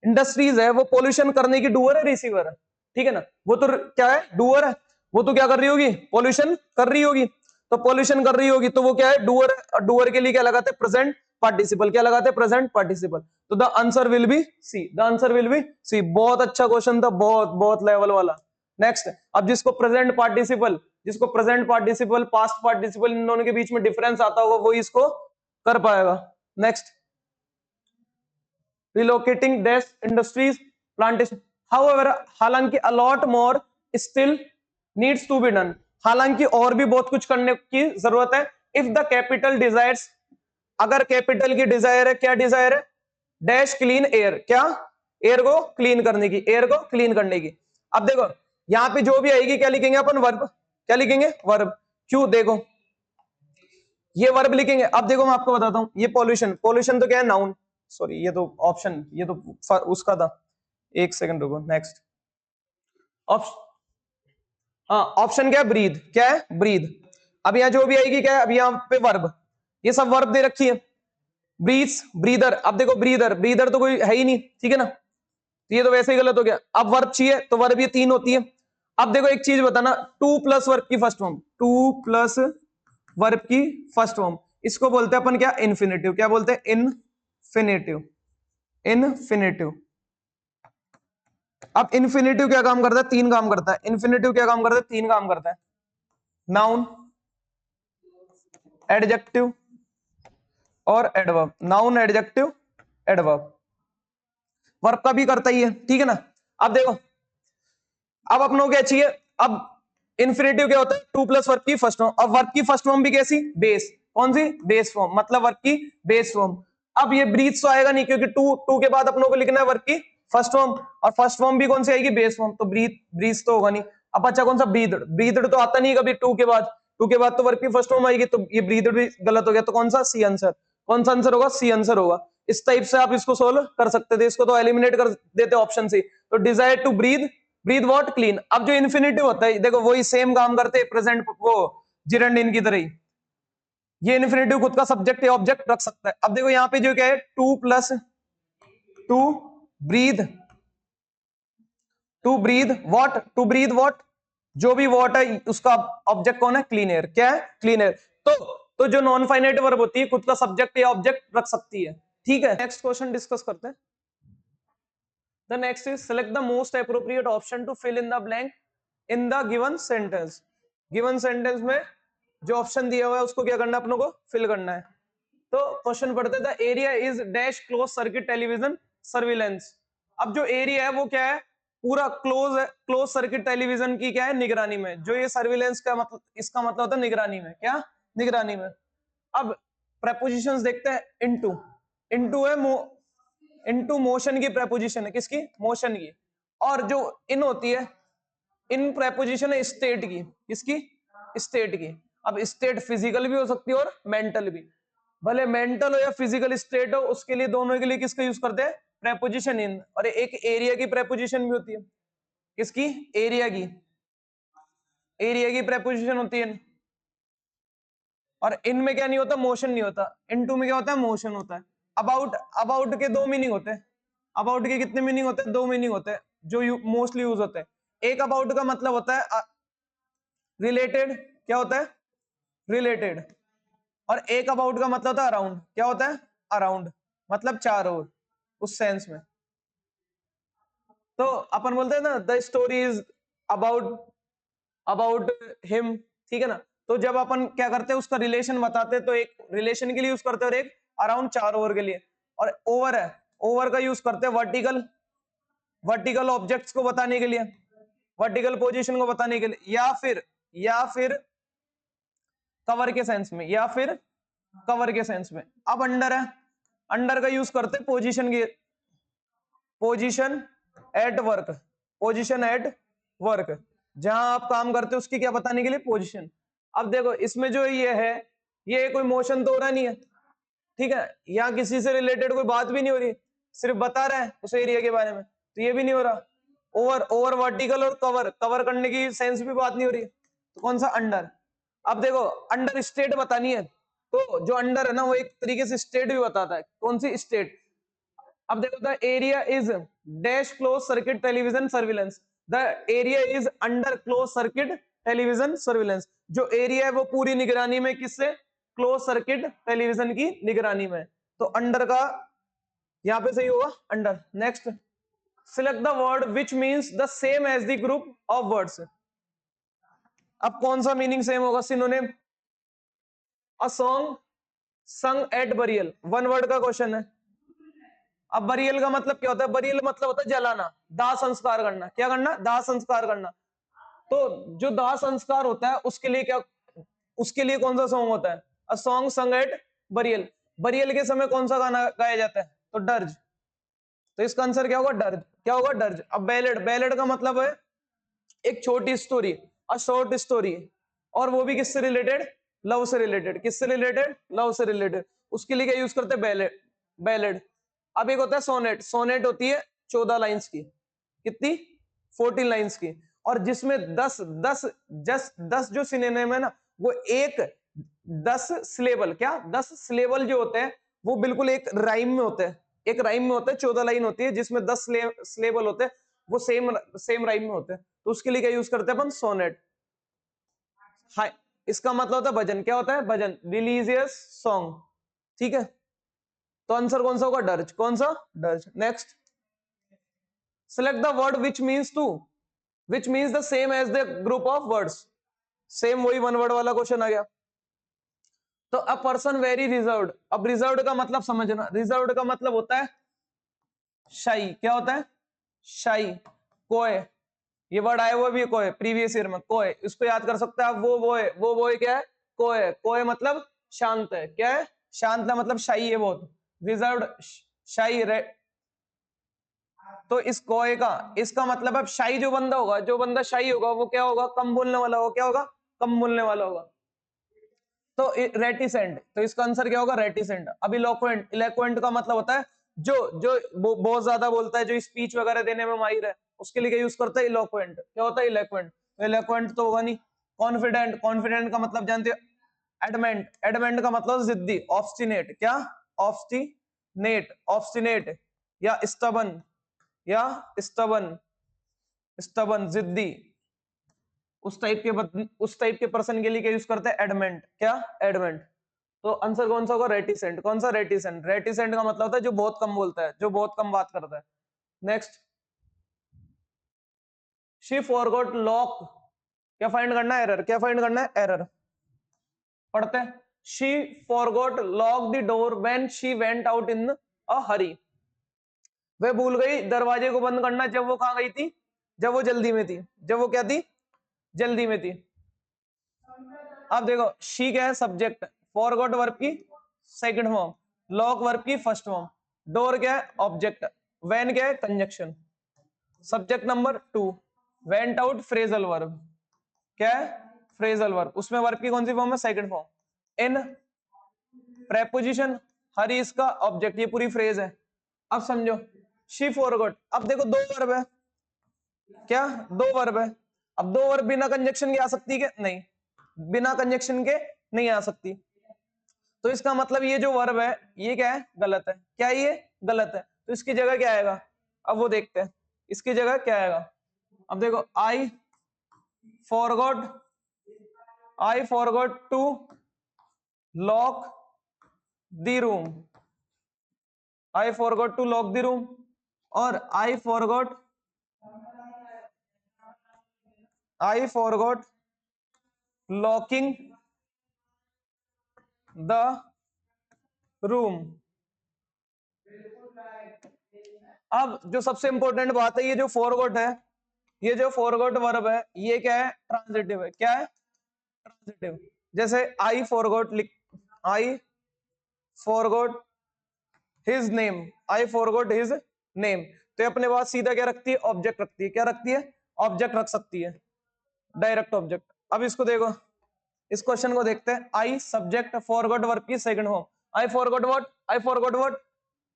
इंडस्ट्रीज है, वो पोल्यूशन करने की डूअर है, रिसीवर है, ठीक है ना। वो तो क्या है, डूअर है। वो तो क्या कर रही होगी, पोल्यूशन कर रही होगी। तो पोल्यूशन कर रही होगी तो वो क्या है, डूअर है। और डूअर के लिए क्या लगाते हैं, प्रेजेंट पार्टिसिपल। क्या लगाते हैं, प्रेजेंट पार्टिसिपल। तो the answer will be C, the answer will be C. बहुत अच्छा क्वेश्चन था, बहुत बहुत लेवल वाला। नेक्स्ट, अब जिसको प्रेजेंट पार्टिसिपल, जिसको प्रेजेंट पार्टिसिपल, पास्ट पार्टिसिपल, इन दोनों के बीच में डिफरेंस आता होगा वो इसको कर पाएगा। Next, relocating dash industries plantation. However, हालांकि a lot more still needs to be done. हालांकि और भी बहुत कुछ करने की जरूरत है। इफ द कैपिटल डिजायर्स, अगर कैपिटल की डिजायर है, क्या डिजायर है, डैश क्लीन एयर। क्या, एयर को क्लीन करने की, एयर को क्लीन करने की। अब देखो यहां पे जो भी आएगी क्या लिखेंगे अपन, वर्ब। क्या लिखेंगे, वर्ब। क्यों, देखो ये वर्ब लिखेंगे। अब देखो मैं आपको बताता हूं, ये पॉल्यूशन, पॉल्यूशन तो क्या है, नाउन। सॉरी ये तो ऑप्शन, ये तो उसका था। एक सेकंड रुको। नेक्स्ट ऑप्शन, हाँ ऑप्शन क्या है, ब्रीद। क्या है, ब्रीद। अब यहाँ जो भी आएगी क्या है, अब यहाँ पे वर्ब, ये सब वर्ब दे रखी है। Breathe, breather. अब देखो ब्रीदर, ब्रीदर तो कोई है ही नहीं, ठीक है ना, तो ये तो वैसे ही गलत हो गया। अब वर्ब चाहिए तो वर्ब ये तीन होती है। अब देखो एक चीज बताना, टू प्लस वर्ब की first form, two plus verb की फर्स्ट फॉर्म, इसको बोलते हैं अपन क्या, इन्फिनेटिव। क्या बोलते हैं, इनफिनेटिव, इनफिनेटिव। अब इन्फिनेटिव क्या काम करता है, तीन काम करता है। इन्फिनेटिव क्या काम करता है, तीन काम करता है। नाउन, एडजेक्टिव और adverb. Noun, adjective, adverb. Verb का भी करता ही है, ठीक है ना। अब देखो, अब अपनों क्या चाहिए, अब इन्फिनेटिव क्या होता है, टू प्लस वर्ब की फर्स्ट फॉर्म। अब वर्ब की फर्स्ट फॉर्म भी कैसी, बेस। कौन सी, बेस फॉर्म, मतलब वर्ब की बेस फॉर्म। अब ये ब्रीथ तो आएगा नहीं, क्योंकि टू टू के बाद अपनों को लिखना है वर्ब की फर्स्ट फॉर्म, और फर्स्ट फॉर्म भी कौन सी आएगी, बेस फॉर्म। तो ब्रीथ, ब्रीथ तो होगा नहीं। अब अच्छा कौन सा, ब्रीथड। ब्रीथड तो आता नहीं कभी टू के बाद, टू के बाद तो वर्ब की फर्स्ट फॉर्म आएगी, तो ये ब्रीथड भी गलत हो गया। तो कौन सा, सी आंसर। कौन सा आंसर होगा, सी आंसर होगा। इस टाइप से आप इसको सोल्व कर सकते थे, इसको तो एलिमिनेट कर देते ऑप्शन से। तो desire to breathe, breathe what, clean. अब जो इन्फिनेटिव होता है देखो वही सेम काम करते हैं, प्रेजेंट वो जिरंड इन की तरह ही। ये इन्फिनेटिव खुद का सब्जेक्ट या ऑब्जेक्ट रख सकता है। अब देखो यहाँ पे जो क्या है, to plus to breathe, to breathe what, to breathe what, जो भी व्हाट है उसका ऑब्जेक्ट कौन है, क्लीन एयर। क्या है, क्लीन एयर। तो जो नॉन फाइनाइट वर्ब होती है खुद का सब्जेक्ट या ऑब्जेक्ट रख सकती है, ठीक है। नेक्स्ट क्वेश्चन डिस्कस करते हैं। The next is select the most appropriate option to fill in the blank in the given sentence. Given sentence में जो ऑप्शन दिया हुआ है उसको क्या करना है, अपनों को फिल करना है। तो क्वेश्चन पढ़ते, the area is dash close circuit television surveillance. अब जो एरिया है वो क्या है, पूरा क्लोज है, क्लोज सर्किट टेलीविजन की क्या है, निगरानी में। जो ये सर्विलेंस का मतलब, इसका मतलब होता है निगरानी में। क्या, निगरानी में। अब प्रेपोजिशंस देखते हैं। इनटू, इनटू है इनटू मोशन की प्रेपोजिशन है, किसकी, मोशन की। और जो इन होती है, इन प्रेपोजिशन है स्टेट की, किसकी, स्टेट की। अब स्टेट फिजिकल भी हो सकती है और मेंटल भी, भले मेंटल हो या फिजिकल स्टेट हो, उसके लिए दोनों के लिए किसका यूज करते हैं, प्रेपोजिशन इन। और एक एरिया की प्रेपोजिशन भी होती है, किसकी, एरिया की, एरिया की प्रेपोजिशन होती है। और इनमें क्या नहीं होता, मोशन नहीं होता। इनटू में क्या होता है, मोशन होता है। अबाउट, अबाउट के दो मीनिंग होते हैं। अबाउट के कितने मीनिंग होते हैं, दो मीनिंग होते हैं जो मोस्टली यूज होते हैं। एक अबाउट का मतलब होता है रिलेटेड, क्या होता है, रिलेटेड। और एक अबाउट का मतलब होता है अराउंड, क्या होता है, अराउंड, मतलब चारों ओर, उस सेंस में। तो अपन बोलते हैं ना, the story is about, about him, ठीक है ना। तो जब अपन क्या करते हैं, उसका रिलेशन बताते हैं, तो एक रिलेशन के लिए यूज करते हैं और एक अराउंड चार ओवर के लिए। और ओवर है, ओवर का यूज करते हैं वर्टिकल, वर्टिकल ऑब्जेक्ट्स को बताने के लिए। वर्टिकल पोजीशन को बताने के लिए, या फिर कवर के सेंस में, या फिर कवर के सेंस में। अब अंडर है, अंडर का यूज करते हैं पोजीशन के, position at work, position at work, जहां आप काम करते हो उसकी क्या बताने के लिए, पोजीशन। अब देखो इसमें जो ये है, ये कोई मोशन तो हो रहा नहीं है, ठीक है, यहाँ किसी से रिलेटेड कोई बात भी नहीं हो रही, सिर्फ बता रहा है उस एरिया के बारे में, तो ये भी नहीं हो रहा। ओवर, ओवर वर्टिकल और कवर, कवर करने की सेंस भी बात नहीं हो रही, तो कौन सा, अंडर। अब देखो अंडर स्टेट बतानी है, तो जो अंडर है ना वो एक तरीके से स्टेट भी बताता है, कौन सी स्टेट। अब देखो the area is dash close circuit television surveillance, the area is under close circuit television surveillance, जो एरिया है वो पूरी निगरानी में किससे, क्लोज सर्किट टेलीविजन की निगरानी में, तो अंडर का यहां पे सही होगा under. Next, select the word which means the same as the group of words. अब कौन सा मीनिंग सेम होगा, synonym, a song sung at burial, one word का क्वेश्चन है। अब बरियल का मतलब क्या होता है, बरियल मतलब होता है जलाना, दाह संस्कार करना, क्या करना, दाह संस्कार करना। तो जो दाह संस्कार होता है उसके लिए क्या, उसके लिए कौन सा सॉन्ग होता है, a song sung at burial, burial के समय कौन सा गाना गाया जाता है, तो डर्ज, तो इसका आंसर क्या होगा, डर्ज, क्या होगा, डर्ज। अब बैलेड, बैलेड का मतलब है एक छोटी स्टोरी, अ शॉर्ट स्टोरी, और वो भी किससे रिलेटेड, लव से रिलेटेड, किससे रिलेटेड, लव से रिलेटेड, उसके लिए क्या यूज करते हैं, बैलेड, बैलेड। अब एक होता है सोनेट, सोनेट होती है 14 लाइंस की, कितनी, 14 लाइंस की, और जिसमें 10 जो सिनोनिम है ना, वो एक 10 सिलेबल, क्या 10 सिलेबल जो होते हैं वो बिल्कुल एक राइम में होते हैं, एक राइम में होते हैं, 14 लाइन होती है जिसमें 10 सिलेबल होते हैं, वो सेम सेम राइम में होते हैं, तो उसके लिए क्या यूज करते हैं अपन, सोनेट। हाय, इसका मतलब होता है भजन, क्या होता है, भजन, रिलीजियस सॉन्ग, ठीक है, तो आंसर कौन सा होगा, डर्ज, कौन सा, dirge. Next, select the word which means to, which means the same as the group of words, same वही वन वर्ड वाला क्वेश्चन आ गया। तो अ पर्सन वेरी रिजर्व्ड, अब रिजर्व्ड का मतलब समझना, रिजर्व्ड का मतलब होता है शाई, क्या होता है, शाई, कोय, ये वर्ड आया हुआ भी है कोय, प्रीवियस ईयर में, कोय, इसको याद कर सकते हैं आप, वो बोय क्या है, कोय, कोय मतलब शांत है, क्या है, शांत है, मतलब शाई है बहुत, रिजर्व्ड, शाई, तो इस कोय का, इसका मतलब अब शाई जो बंदा होगा, जो बंदा शाई होगा वो क्या होगा, कम बोलने वाला होगा, क्या होगा, कम बोलने वाला होगा, तो रेटिसेंट, तो इसका आंसर क्या होगा, रेटिसेंट। अब इलोक्वेंट, इलोक्वेंट का मतलब होता है जो जो बहुत ज्यादा बोलता है, जो स्पीच वगैरह देने में माहिर है, उसके लिए क्या यूज करता है, इलोक्वेंट, क्या होता है, इलोक्वेंट, तो इलोक्वेंट तो होगा नहीं। कॉन्फिडेंट, कॉन्फिडेंट का मतलब जानते हो, एडमेंट, एडमेंट का मतलब जिद्दी, ऑब्स्टिनेट, क्या, ऑब्स्टिनेट, ऑब्स्टिनेट, या स्टबन, या स्टबन, स्टबन, जिद्दी, उस टाइप के पर्सन के लिए क्या यूज करते हैं, एडमेंट, क्या, एडमेंट। तो आंसर कौन सा होगा, रेटिसेंट, कौन सा, रेटिसेंट, रेटिसेंट का मतलब होता है जो बहुत कम बोलता है, जो बहुत कम बात करता है। नेक्स्ट, शी फॉरगॉट लॉक, क्या फाइंड करना है, एरर, क्या फाइंड करना है, एरर, पढ़ते हैं, she forgot lock the door when she went out in a hurry, वह भूल गई दरवाजे को बंद करना जब वो कहां गई थी, जब वो जल्दी में थी, जब वो क्या थी, जल्दी में थी। अब देखो शी क्या है, सब्जेक्ट, फॉरगॉट वर्ब की सेकंड फॉर्म, लॉक वर्ब की फर्स्ट फॉर्म, डोर क्या है, ऑब्जेक्ट, वैन क्या है, conjunction, subject number 2, went out phrasal verb, क्या है, फ्रेजल वर्ब, उसमें वर्ब की कौन सी फॉर्म है, सेकंड फॉर्म। इन प्रेपोजिशन, हरी इसका ऑब्जेक्ट, ये पूरी फ्रेज है। अब समझो, शी फॉरगॉट, अब देखो दो वर्ब है, क्या, दो वर्ब है, अब दो वर्ब बिना कंजक्शन के आ सकती है, नहीं, बिना कंजक्शन के नहीं आ सकती, तो इसका मतलब ये जो वर्ब है ये क्या है, गलत है, क्या ये गलत है, तो इसकी जगह क्या आएगा, अब वो देखते हैं इसकी जगह क्या आएगा। अब देखो, forgot I forgot to lock the room, I forgot to lock the room, और I forgot locking the room. अब जो सबसे इंपॉर्टेंट बात है, ये जो फॉरगॉट है ये जो फॉरगॉट वर्ब है ये क्या है, ट्रांजिटिव है। क्या है, ट्रांजिटिव। जैसे आई फॉरगॉट लिख, I forgot his name, I forgot his name, तो ये अपने पास सीधा क्या रखती है, ऑब्जेक्ट रखती है। क्या रखती है, ऑब्जेक्ट रख सकती है, डायरेक्ट ऑब्जेक्ट। अब इसको देखो, इस क्वेश्चन को देखते हैं। आई सब्जेक्ट फॉरगॉट वर्ब की second form, I forgot what, I forgot what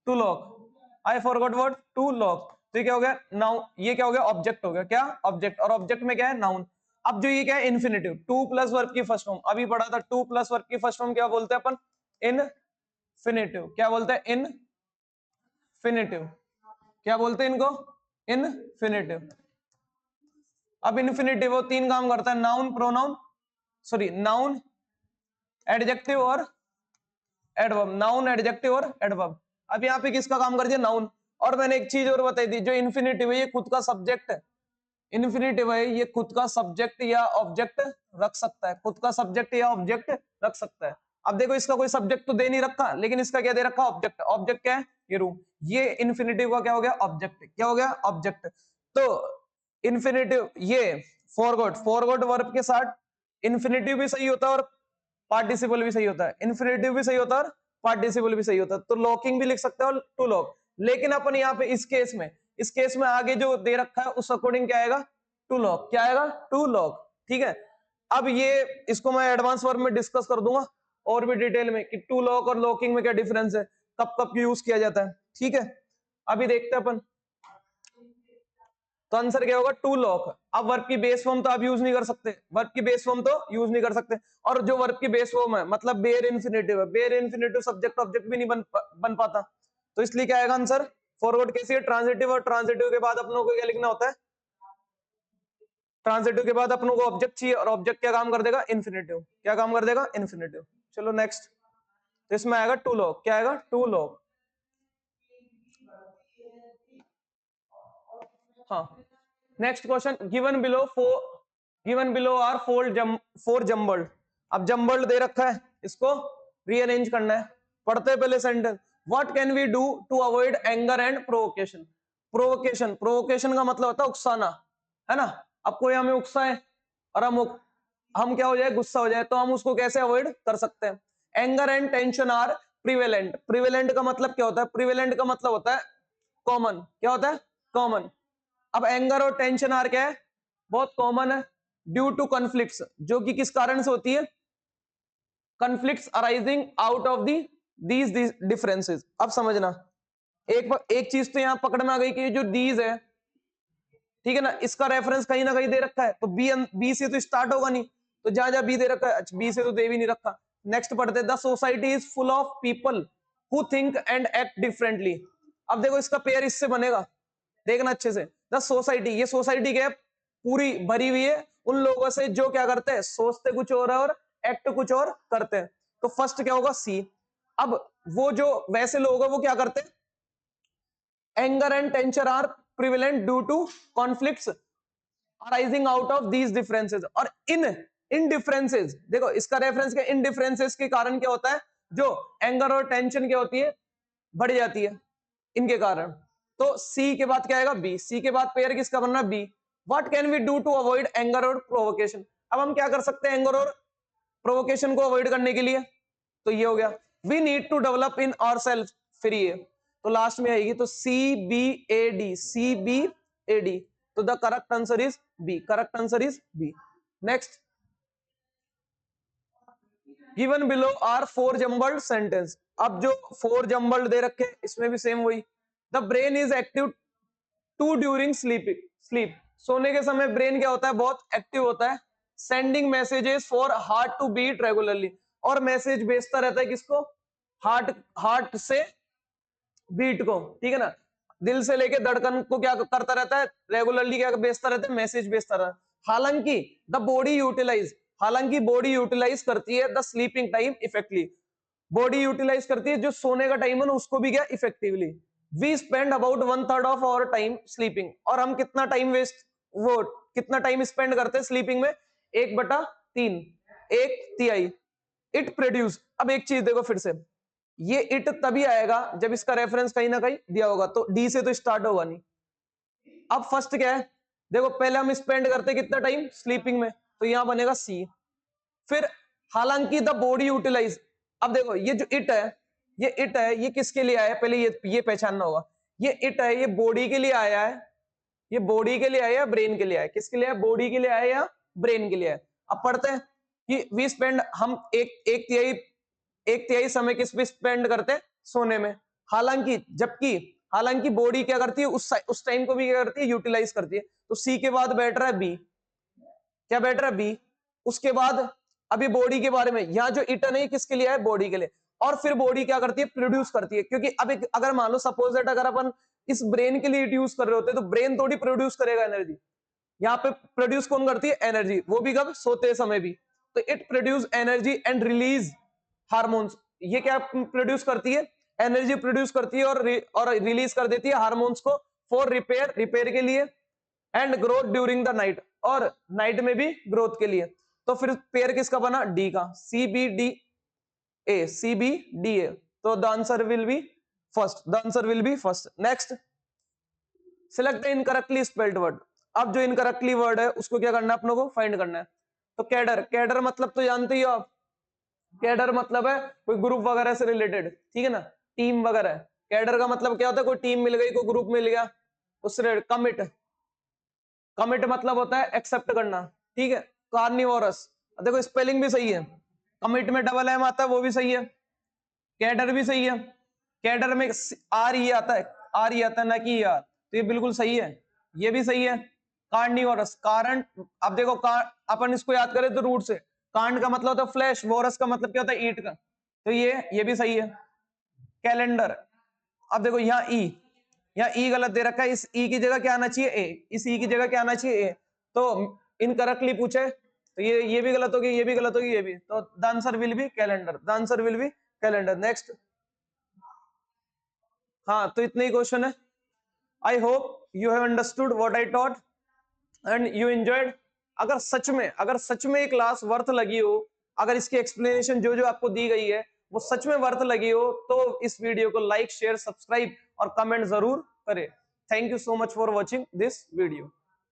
to lock, I forgot what to lock. तो ये क्या हो गया, नाउन, ये क्या हो गया, ऑब्जेक्ट हो गया। क्या, ऑब्जेक्ट, और ऑब्जेक्ट में क्या है, नाउन। अब जो ये क्या है, इन्फिनिटिव, टू प्लस वर्ब की फर्स्ट फॉर्म, अभी पढ़ा था, टू प्लस वर्ब की फर्स्ट फॉर्म क्या बोलते हैं अपन, इनफिनिटिव। क्या बोलते हैं, इनफिनिटिव। क्या बोलते हैं इनको, इनफिनिटिव। अब इन्फिनिटिव वो तीन काम करता है, noun, pronoun, sorry noun, adjective और एडवर्ब, नाउन, एडजेक्टिव और एडवर्ब। अब यहाँ पे किसका काम कर दिया, नाउन। और मैंने एक चीज और बताई थी, जो इन्फिनिटिव है ये खुद का सब्जेक्ट है, इन्फिनिटिव है ये खुद का सब्जेक्ट या ऑब्जेक्ट रख सकता है, खुद का सब्जेक्ट या ऑब्जेक्ट रख सकता है। अब देखो इसका कोई सब्जेक्ट तो दे नहीं रखा, लेकिन इसका क्या दे रखा, ऑब्जेक्ट। ऑब्जेक्ट क्या है, ये रूम, ये इन्फिनिटिव का क्या हो गया, ऑब्जेक्ट। क्या हो गया, ऑब्जेक्ट। तो इन्फिनिटिव, ये फॉरगॉट, फॉरगॉट वर्ब के साथ इन्फिनिटिव भी सही होता है और पार्टिसिपल भी सही होता है, इन्फिनिटिव भी सही होता है और पार्टिसिपल भी सही होता है। तो लॉकिंग भी लिख सकते हैं और टू लॉक। लेकिन अपन यहाँ पे इस केस में आगे जो दे रखा है उस अकॉर्डिंग क्या आएगा, टू लॉक। क्या आएगा, टू लॉक। ठीक है, अब ये इसको मैं एडवांस वर्ब में डिस्कस कर दूंगा और भी डिटेल में कि टू लॉक और लॉकिंग में क्या डिफरेंस है, कब कब यूज किया जाता है। ठीक है, अभी देखते हैं अपन। तो आंसर क्या होगा, टू लॉक। अब वर्ब की बेस फॉर्म तो आप यूज नहीं कर सकते, वर्ब की बेस फॉर्म तो यूज नहीं कर सकते। और जो वर्ब की बेस फॉर्म है मतलब बेयर इन्फिनिटिव है, बेयर इन्फिनिटिव सब्जेक्ट ऑब्जेक्ट भी नहीं बन पाता। तो इसलिए क्या आएगा आंसर, फॉरवर्ड कैसी है, ट्रांजिटिव। और ट्रांजिटिव के बाद अपनों को क्या लिखना होता है, ट्रांजिटिव के बाद अपनों को ऑब्जेक्ट चाहिए, और ऑब्जेक्ट क्या काम कर देगा, इन्फिनिटिव। क्या काम कर देगा, इन्फिनिटिव। चलो नेक्स्ट, तो इसमें आएगा टू लॉक। क्या आएगा, टू लॉक। हाँ, next question, given below are four jumbled. अब जम्बल्ड दे रखा है, इसको रीअरेंज करना है। पढ़ते हैं पहले sentence, what can we do to avoid anger and provocation. Provocation, provocation का मतलब होता है उकसाना, है ना। अब कोई हमें उकसाए और हम क्या हो जाए, गुस्सा हो जाए, तो हम उसको कैसे अवॉइड कर सकते हैं। Anger and tension are prevalent. Prevalent का मतलब क्या होता है, प्रिवेलेंट का मतलब होता है कॉमन। क्या होता है, कॉमन। अब एंगर और टेंशन आर क्या है, बहुत कॉमन है। ड्यू टू कॉन्फ्लिक्ट्स, जो कि किस कारण से होती है, conflicts arising out of these differences. अब समझना, एक चीज तो यहां पकड़ में आ गई कि जो दीज है, ठीक है ना, इसका रेफरेंस कहीं ना कहीं दे रखा है, तो बी से तो स्टार्ट होगा नहीं, तो जहां जहां बी दे रखा है, बी से तो दे भी नहीं रखा। नेक्स्ट पढ़ते, the society is full of people who think and act differently. अब देखो इसका पेयर इससे बनेगा, देखना अच्छे से। द सोसाइटी, ये सोसाइटी क्या है, पूरी भरी हुई है उन लोगों से जो क्या करते हैं, सोचते कुछ और एक्ट कुछ और करते हैं। तो फर्स्ट क्या होगा, सी। अब वो जो वैसे लोग हैं वो क्या करते हैं, anger and tension are prevalent due to conflicts arising out of these differences. और इन डिफरेंसेस, देखो इसका रेफरेंस क्या, इन डिफरेंसेस के कारण क्या होता है, जो एंगर और टेंशन क्या होती है, बढ़ जाती है इनके कारण। तो सी के बाद क्या आएगा, बी। सी के बाद पेयर किसका बनना, B. What can we do to avoid anger और प्रोवोकेशन। अब हम क्या कर सकते हैं एंगर और प्रोवोकेशन को अवॉइड करने के लिए, तो ये हो गया, we need to develop in ourselves. फिर ये तो लास्ट में आएगी, तो C B A D, C B A D. तो the correct answer is B, correct answer is B. Next, given below are four jumbled sentence. अब जो फोर जम्बल्ड दे रखे इसमें भी सेम वही, the brain is active too during sleep. सोने के समय ब्रेन क्या होता है, बहुत एक्टिव होता है। Sending messages for heart to beat regularly, और मैसेज भेजता रहता है किसको, हार्ट से बीट को, ठीक है ना, दिल से लेके धड़कन को क्या करता रहता है, रेगुलरली क्या भेजता रहता है, मैसेज भेजता रहता है। हालांकि बॉडी यूटिलाइज करती है the sleeping time effectively. Body utilize करती है जो सोने का टाइम है ना उसको भी क्या, effectively. We spend about 1/3 of our time sleeping. और हम कितना टाइम वो कितना टाइम स्पेंड करते हैं स्लीपिंग में, 1/3, 1/3। इट प्रोड्यूस, अब एक चीज देखो फिर से, ये इट तभी आएगा जब इसका रेफरेंस कहीं ना कहीं दिया होगा, तो डी से तो स्टार्ट होगा नहीं। अब फर्स्ट क्या है, देखो पहले हम स्पेंड करते कितना टाइम स्लीपिंग में, तो यहां बनेगा सी। फिर हालांकि द बॉडी यूटिलाइज, अब देखो ये जो इट है, ये इट है, ये किसके लिए आया है पहले ये पहचानना होगा। ये इट है, ये बॉडी के लिए आया है, ये बॉडी के लिए आया या ब्रेन के लिए आया, किसके लिए आया, बॉडी के लिए आया या ब्रेन के लिए आया। अब पढ़ते हैं कि वी स्पेंड, हम एक तिहाई समय किस पे स्पेंड करते हैं, सोने में। हालांकि जबकि हालांकि बॉडी क्या करती है उस टाइम को भी क्या करती है, यूटिलाइज करती है। तो सी के बाद बैठ रहा है बी, क्या बैठ रहा है बी। उसके बाद अभी बॉडी के बारे में, यहाँ जो इटन है किसके लिए है, बॉडी के लिए। और फिर बॉडी क्या करती है, प्रोड्यूस करती है, क्योंकि अभी अगर मान लो सपोज दैट अगर अपन इस ब्रेन के लिए यूज कर रहे होते तो ब्रेन थोड़ी प्रोड्यूस करेगा एनर्जी, यहाँ पे प्रोड्यूस कौन करती है, एनर्जी, वो भी कब, सोते समय भी। तो it produce energy and release hormones, ये क्या प्रोड्यूस करती है, एनर्जी प्रोड्यूस करती है और रिलीज कर देती है हार्मोन्स को, फॉर रिपेयर के लिए, and growth during the night, और नाइट में भी ग्रोथ के लिए। तो फिर पेयर किसका बना, डी का, C B D A, C B D A. तो the answer will be first, the answer will be first. Next, select the incorrectly spelled word. अब जो इनकरेक्टली वर्ड है उसको क्या करना है, अपनों को फाइंड करना है। तो कैडर, कैडर मतलब तो जानते ही हो आप, कैडर मतलब है कोई ग्रुप वगैरह से रिलेटेड, ठीक है ना, टीम वगैरह। कैडर का मतलब क्या होता है, कोई टीम मिल गई, कोई ग्रुप मिल गया उससे। कमिट, कमिट मतलब होता है एक्सेप्ट करना, ठीक है। कार्निवोरस, देखो स्पेलिंग भी सही है, कमिट में डबल एम आता है वो भी सही है, कैडर भी सही है, कैडर में आर ही आता है, आर ही आता है ना कि आर, तो ये बिल्कुल सही है, ये भी सही है। कार्निवोरस, कारण, अब देखो अपन इसको याद करें तो रूट से, कांड का मतलब होता है फ्लैश, वोरस का मतलब क्या होता है, ईट का, तो ये भी सही है। कैलेंडर, अब देखो यहाँ यहाँ ई गलत दे रखा है, इस ई की जगह क्या आना चाहिए, ए, इस ई की जगह क्या आना चाहिए, ए। तो इनकरेक्टली पूछे तो ये भी गलत होगी, ये भी गलत होगी, ये भी, तो the answer will B calendar, the answer will B calendar. Next, हाँ तो इतने ही क्वेश्चन है। I hope you have understood what I taught and you enjoyed. अगर सच में ये क्लास वर्थ लगी हो, अगर इसकी एक्सप्लेनेशन जो जो आपको दी गई है वो सच में वर्थ लगी हो, तो इस वीडियो को लाइक शेयर सब्सक्राइब और कमेंट जरूर करें। Thank you so much for watching this video.